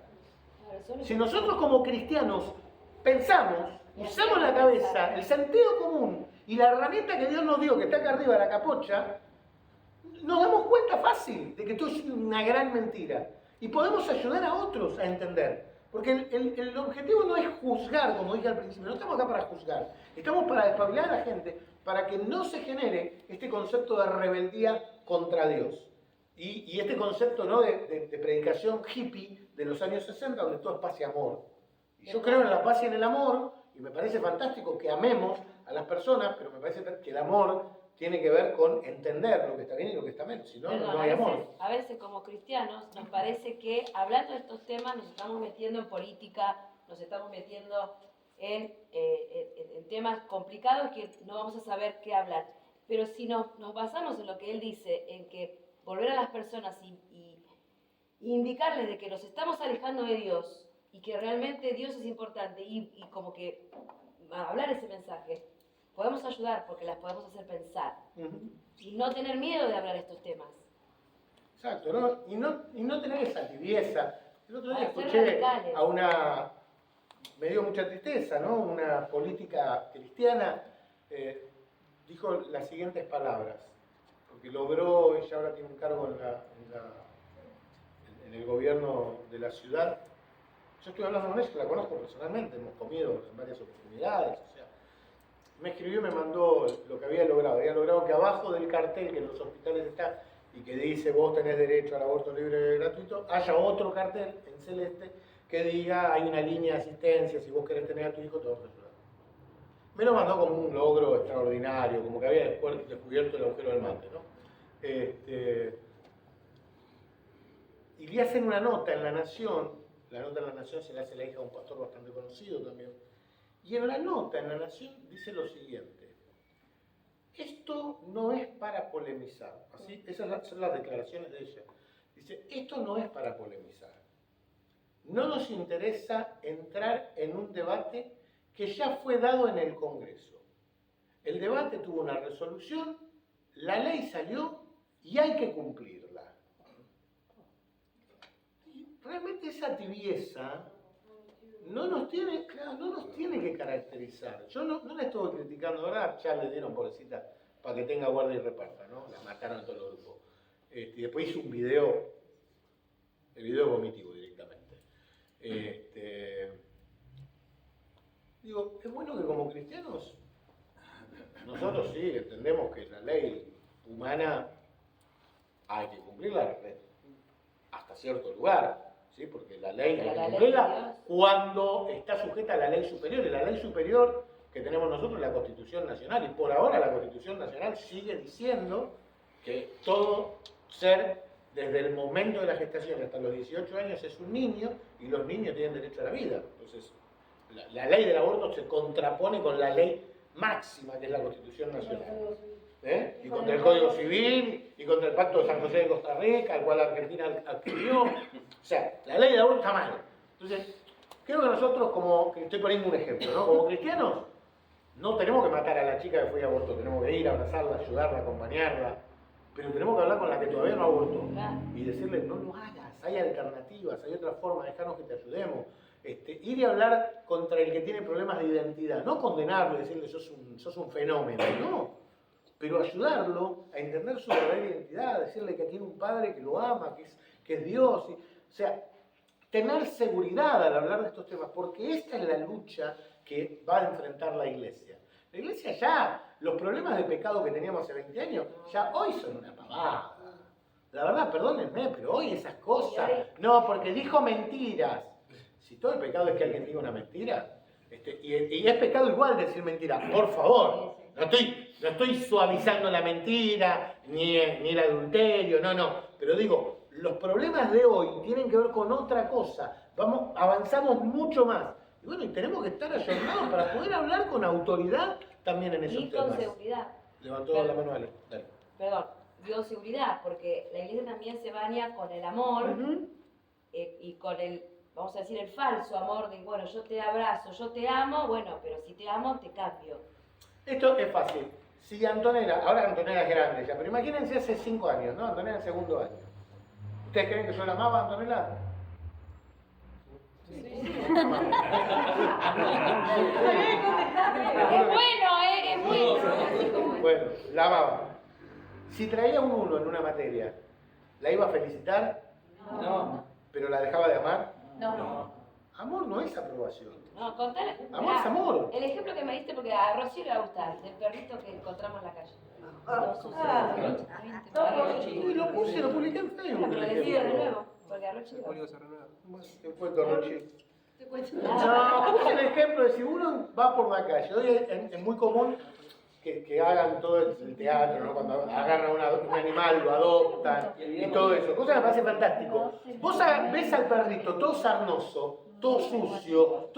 Si nosotros como cristianos pensamos, usamos la cabeza, el sentido común y la herramienta que Dios nos dio, que está acá arriba de la capocha, nos damos cuenta fácil de que esto es una gran mentira. Y podemos ayudar a otros a entender. Porque el objetivo no es juzgar, como dije al principio, no estamos acá para juzgar. Estamos para despabilar a la gente, para que no se genere este concepto de rebeldía contra Dios. Y este concepto, ¿no?, de predicación hippie de los años 60, donde todo es paz y amor. Y yo creo en la paz y en el amor, y me parece fantástico que amemos a las personas, pero me parece que el amor tiene que ver con entender lo que está bien y lo que está mal, si no, no hay amor. A veces como cristianos nos parece que hablando de estos temas nos estamos metiendo en política, nos estamos metiendo en temas complicados que no vamos a saber qué hablar. Pero si nos basamos en lo que él dice, en que volver a las personas y indicarles de que nos estamos alejando de Dios y que realmente Dios es importante y como que hablar ese mensaje, podemos ayudar porque las podemos hacer pensar. Y no tener miedo de hablar estos temas. Exacto, ¿no? Y no tener esa tibieza. El otro día escuché a una... Me dio mucha tristeza, ¿no? Una política cristiana dijo las siguientes palabras, porque logró, ella ahora tiene un cargo en el gobierno de la ciudad. Yo estoy hablando con ella, la conozco personalmente, hemos comido en varias oportunidades, o sea, me escribió y me mandó lo que había logrado. Había logrado que abajo del cartel que en los hospitales está y que dice vos tenés derecho al aborto libre y gratuito, haya otro cartel en celeste que diga hay una línea de asistencia, si vos querés tener a tu hijo te vamos a ayudar. Me lo mandó como un logro extraordinario, como que había descubierto el agujero del mate, ¿no? Y le hacen una nota en La Nación, la nota en La Nación se la hace la hija de un pastor bastante conocido también, y en la nota en La Nación dice lo siguiente: esto no es para polemizar, ¿así? Esas son las declaraciones de ella. Dice, esto no es para polemizar. No nos interesa entrar en un debate que ya fue dado en el Congreso. El debate tuvo una resolución, la ley salió y hay que cumplirla. Y realmente esa tibieza no nos tiene que caracterizar. Yo no la estuve criticando, ahora ya le dieron pobrecita para que tenga guardia y reparta, ¿no? La mataron en todos los grupos. Y después hizo un video, el video vomitivo directamente. Digo, es bueno que como cristianos, nosotros sí entendemos que la ley humana hay que cumplirla hasta cierto lugar. ¿Sí? Porque la ley hay que cumplirla cuando está sujeta a la ley superior. Y la ley superior que tenemos nosotros es la Constitución Nacional. Y por ahora la Constitución Nacional sigue diciendo que todo ser, desde el momento de la gestación hasta los 18 años, es un niño y los niños tienen derecho a la vida. Entonces, la ley del aborto se contrapone con la ley máxima que es la Constitución Nacional. Y contra el Código Civil y y contra el Pacto de San José de Costa Rica, el cual Argentina adquirió. O sea, la ley de aborto está mal. Entonces, creo que nosotros, como, que estoy poniendo un ejemplo, ¿no? Como cristianos, no tenemos que matar a la chica que fue a aborto, tenemos que ir a abrazarla, ayudarla, acompañarla, pero tenemos que hablar con la que todavía no abortó y decirle, no lo hagas, hay alternativas, hay otras formas, déjanos que te ayudemos. Ir y hablar contra el que tiene problemas de identidad, no condenarlo y decirle sos un fenómeno, no, pero ayudarlo a entender su verdadera identidad, decirle que tiene un padre que lo ama, que es Dios, o sea, tener seguridad al hablar de estos temas, porque esta es la lucha que va a enfrentar la Iglesia. La Iglesia ya, los problemas de pecado que teníamos hace 20 años, ya hoy son una pavada. La verdad, perdónenme, pero hoy esas cosas, no, porque dijo mentiras. Si todo el pecado es que alguien diga una mentira, y es pecado igual decir mentira, por favor, no estoy suavizando la mentira, ni el adulterio, no, pero digo, los problemas de hoy tienen que ver con otra cosa, avanzamos mucho más. Y bueno, y tenemos que estar ayornados para poder hablar con autoridad también en esos temas. Y con seguridad. Levantó la mano, Ale. Dale. Perdón, dio seguridad, porque la Iglesia también se baña con el amor y con el, vamos a decir, el falso amor de, bueno, yo te abrazo, yo te amo, bueno, pero si te amo, te cambio. Esto es fácil. Si Antonella, ahora Antonella es grande ya, pero imagínense hace 5 años, ¿no? Antonella en segundo año. ¿Ustedes creen que yo la amaba, Antonella? Sí. Es bueno. Bueno, la amaba. Si traía un 1 en una materia, ¿la iba a felicitar? No. ¿Pero la dejaba de amar? No. Amor no es aprobación. No, contale. Amor es amor. El ejemplo que me diste, porque a Rocío le va a gustar, del perrito que encontramos en la calle. Y lo publiqué en Facebook. Pero el decide de ejemplo. nuevo, porque a Rochi le va a Público se renueva. ¿Qué cuento, Rochi? gustar. No, puse el ejemplo de si uno va por la calle. Hoy es muy común que hagan todo el teatro, ¿no? Cuando agarran un animal, lo adoptan y todo eso. Cosa que me parece fantástico. Vos ves al perrito todo sarnoso, todo sucio,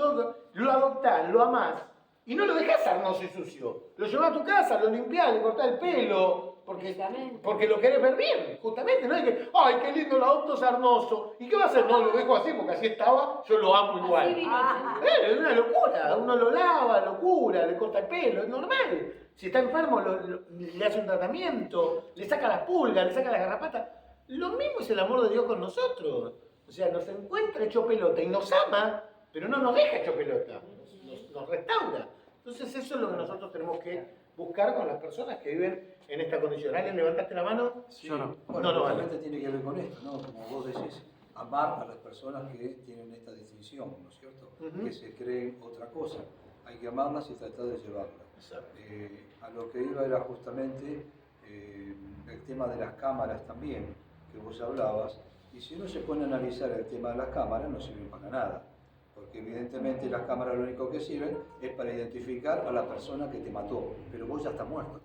lo adoptás, lo amás y no lo dejás sarnoso y sucio. Lo llevás a tu casa, lo limpiás, le cortás el pelo, porque lo querés ver bien, justamente. No es que, ay, qué lindo, lo adopto sarnoso. ¿Y qué va a hacer? No, lo dejo así porque así estaba, yo lo amo igual. Es una locura. Uno lo lava, lo cura, le corta el pelo, es normal. Si está enfermo, le hace un tratamiento, le saca las pulgas, le saca las garrapatas. Lo mismo es el amor de Dios con nosotros. O sea, nos encuentra hecho pelota y nos ama, pero no nos deja hecho pelota. Nos restaura. Entonces eso es lo que nosotros tenemos que buscar con las personas que viven en esta condición. ¿Alguien levantaste la mano? Sí. Yo no. Bueno, No, realmente tiene que ver con esto, ¿no? Como vos decís, amar a las personas que tienen esta distinción, ¿no es cierto? Que se creen otra cosa. Hay que amarlas y tratar de llevarlas. A lo que iba era justamente el tema de las cámaras también, que vos hablabas, y si uno se pone a analizar el tema de las cámaras, no sirven para nada, porque evidentemente las cámaras lo único que sirven es para identificar a la persona que te mató, pero vos ya estás muerto.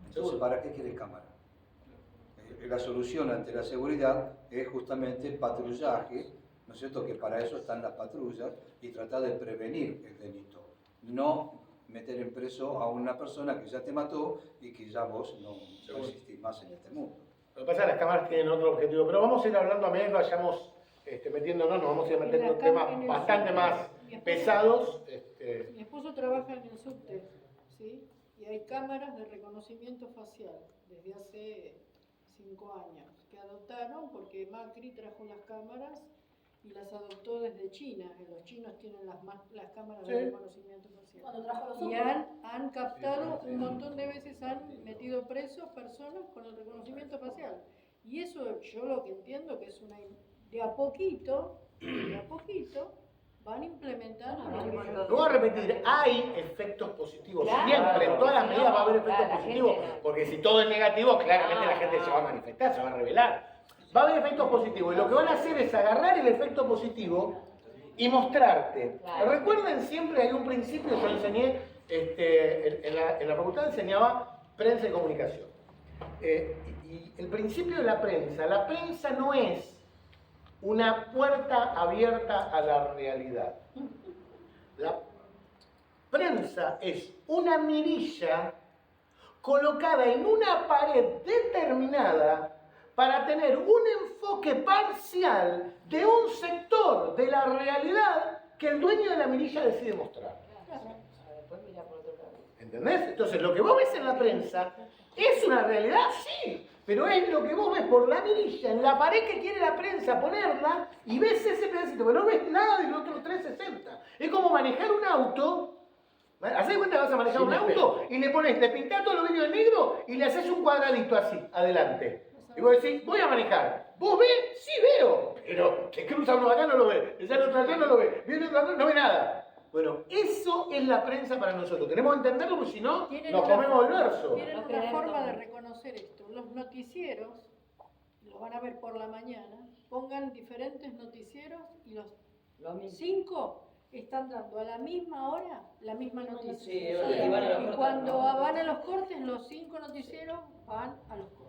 Entonces, ¿para qué querés cámara? La solución ante la seguridad es justamente patrullaje, ¿no es cierto? Que para eso están las patrullas y tratar de prevenir el delito, no meter en preso a una persona que ya te mató y que ya vos no existís más en este mundo. Lo que pasa es que las cámaras tienen otro objetivo, pero vamos a ir hablando a medida que vayamos metiéndonos, nos vamos a ir metiendo en temas bastante más pesados. Mi esposo trabaja en el subte, ¿sí? Y hay cámaras de reconocimiento facial desde hace 5 años que adoptaron porque Macri trajo las cámaras y las adoptó desde China. Los chinos tienen las cámaras de reconocimiento facial. Cuando trajo los Y otros. han captado un montón de veces, han metido presos personas con el reconocimiento facial. Y eso yo lo que entiendo que es de a poquito, van implementando. Lo voy a repetir, hay efectos positivos, Claro, siempre, en todas las medidas va a haber efectos la positivos, gente no. porque si todo es negativo, claramente la gente se va a manifestar, se va a rebelar. Va a haber efectos positivos y lo que van a hacer es agarrar el efecto positivo y mostrarte. Claro. Recuerden siempre, hay un principio, yo enseñé, en la facultad enseñaba prensa y comunicación. Y el principio de la prensa no es una puerta abierta a la realidad. La prensa es una mirilla colocada en una pared determinada para tener un enfoque parcial de un sector de la realidad que el dueño de la mirilla decide mostrar. ¿Entendés? Entonces, lo que vos ves en la prensa es una realidad, sí, pero es lo que vos ves por la mirilla, en la pared que quiere la prensa ponerla, y ves ese pedacito, pero no ves nada del otro 360. Es como manejar un auto. ¿Hacés cuenta que vas a manejar un auto y le pones, le pintás todo el vidrio de negro y le haces un cuadradito así, adelante? Y vos decís, voy a manejar. ¿Vos ves? Sí veo. Pero que cruza uno acá no lo ve, que sale otro acá no lo ve, viene otro acá no ve nada. Bueno, eso es la prensa para nosotros. Tenemos que entenderlo porque si no, nos comemos el verso. Tienen una forma de reconocer esto. Los noticieros, los van a ver por la mañana, pongan diferentes noticieros y los 5 están dando a la misma hora la misma noticia. Sí, y van a los Y cortes, cuando ¿no? van a los cortes, los 5 noticieros van a los cortes.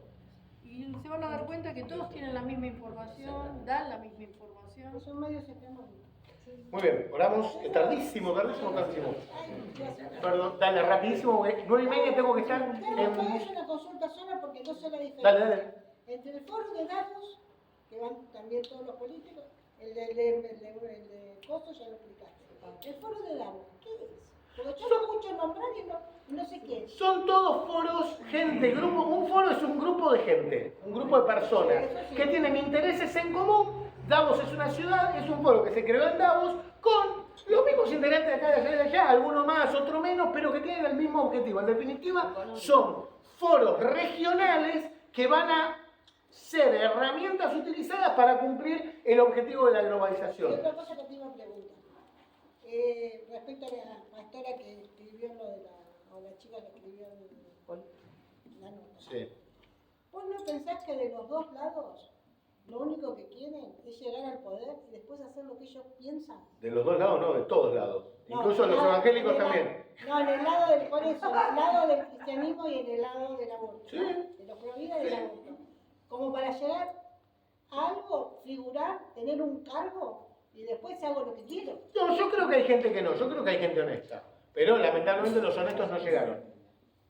Y se van a dar cuenta que todos tienen la misma información, dan la misma información. Son medios hegemónicos. Muy bien, oramos. Tardísimo. Perdón, dale, rapidísimo, porque 9:30 tengo que estar ¿Puedo en... hacer una consulta sola porque no sé la diferencia? Dale. Entre el foro de Davos, que van también todos los políticos, el de Costo ya lo explicaste. El foro de Davos, ¿qué es? Porque yo lo escucho nombrar y no sé qué es. Son todos foros, gente, grupo. Un foro es un grupo de gente, un grupo de personas que tienen intereses en común. Davos es una ciudad, es un foro que se creó en Davos con los mismos integrantes de acá, de allá, de allá, alguno más, otro menos, pero que tienen el mismo objetivo. En definitiva, son foros regionales que van a ser herramientas utilizadas para cumplir el objetivo de la Y globalización. otra cosa que te iba a preguntar. Respecto a la pastora que escribió lo de o la chica que escribió la nota. Sí. ¿Vos no pensás que de los dos lados lo único que quieren es llegar al poder y después hacer lo que ellos piensan? De los dos lados, no, de todos lados. No, Incluso en los el lado- evangélicos en el lado- también. No, en el lado del, por eso, en el lado del cristianismo y en el lado del aborto. Sí. ¿No? De los pro vida y del aborto. Como para llegar a algo, figurar, tener un cargo y después hago lo que quiero. No, yo creo que hay gente que no, yo creo que hay gente honesta. Pero lamentablemente los honestos no llegaron.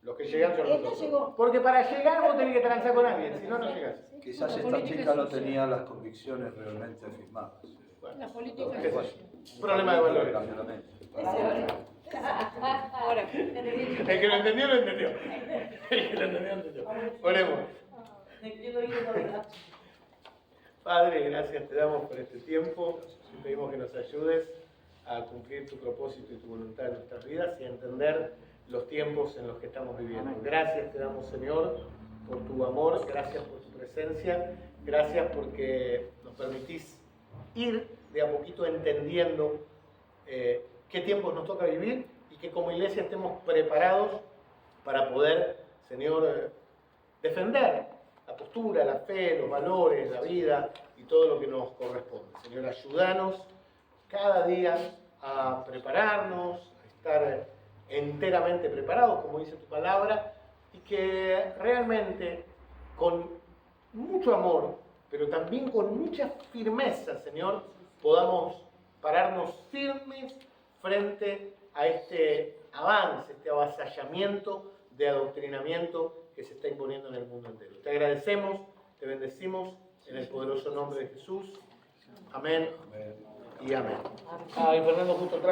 Los que llegan son Esta nosotros. llegó. Porque para llegar vos tenés que transar con alguien, si no, no llegás. Quizás La esta política chica no social. tenía las convicciones realmente firmadas. Bueno, La política qué sé yo. es Problema de valores. Cambió la mente. Ahora. El que lo entendió, lo entendió. El que lo entendió, lo entendió. Oremos. Padre, gracias te damos por este tiempo. Te pedimos que nos ayudes a cumplir tu propósito y tu voluntad en nuestras vidas y a entender los tiempos en los que estamos viviendo. Gracias te damos, Señor, por tu amor, gracias por tu presencia, gracias porque nos permitís ir de a poquito entendiendo qué tiempos nos toca vivir y que como iglesia estemos preparados para poder, Señor, defender la postura, la fe, los valores, la vida y todo lo que nos corresponde. Señor, ayúdanos cada día a prepararnos, a estar enteramente preparados, como dice tu palabra, y que realmente con mucho amor, pero también con mucha firmeza, Señor, podamos pararnos firmes frente a este avance, este avasallamiento de adoctrinamiento que se está imponiendo en el mundo entero. Te agradecemos, te bendecimos en el poderoso nombre de Jesús. Amén y amén. Ay, Fernando, justo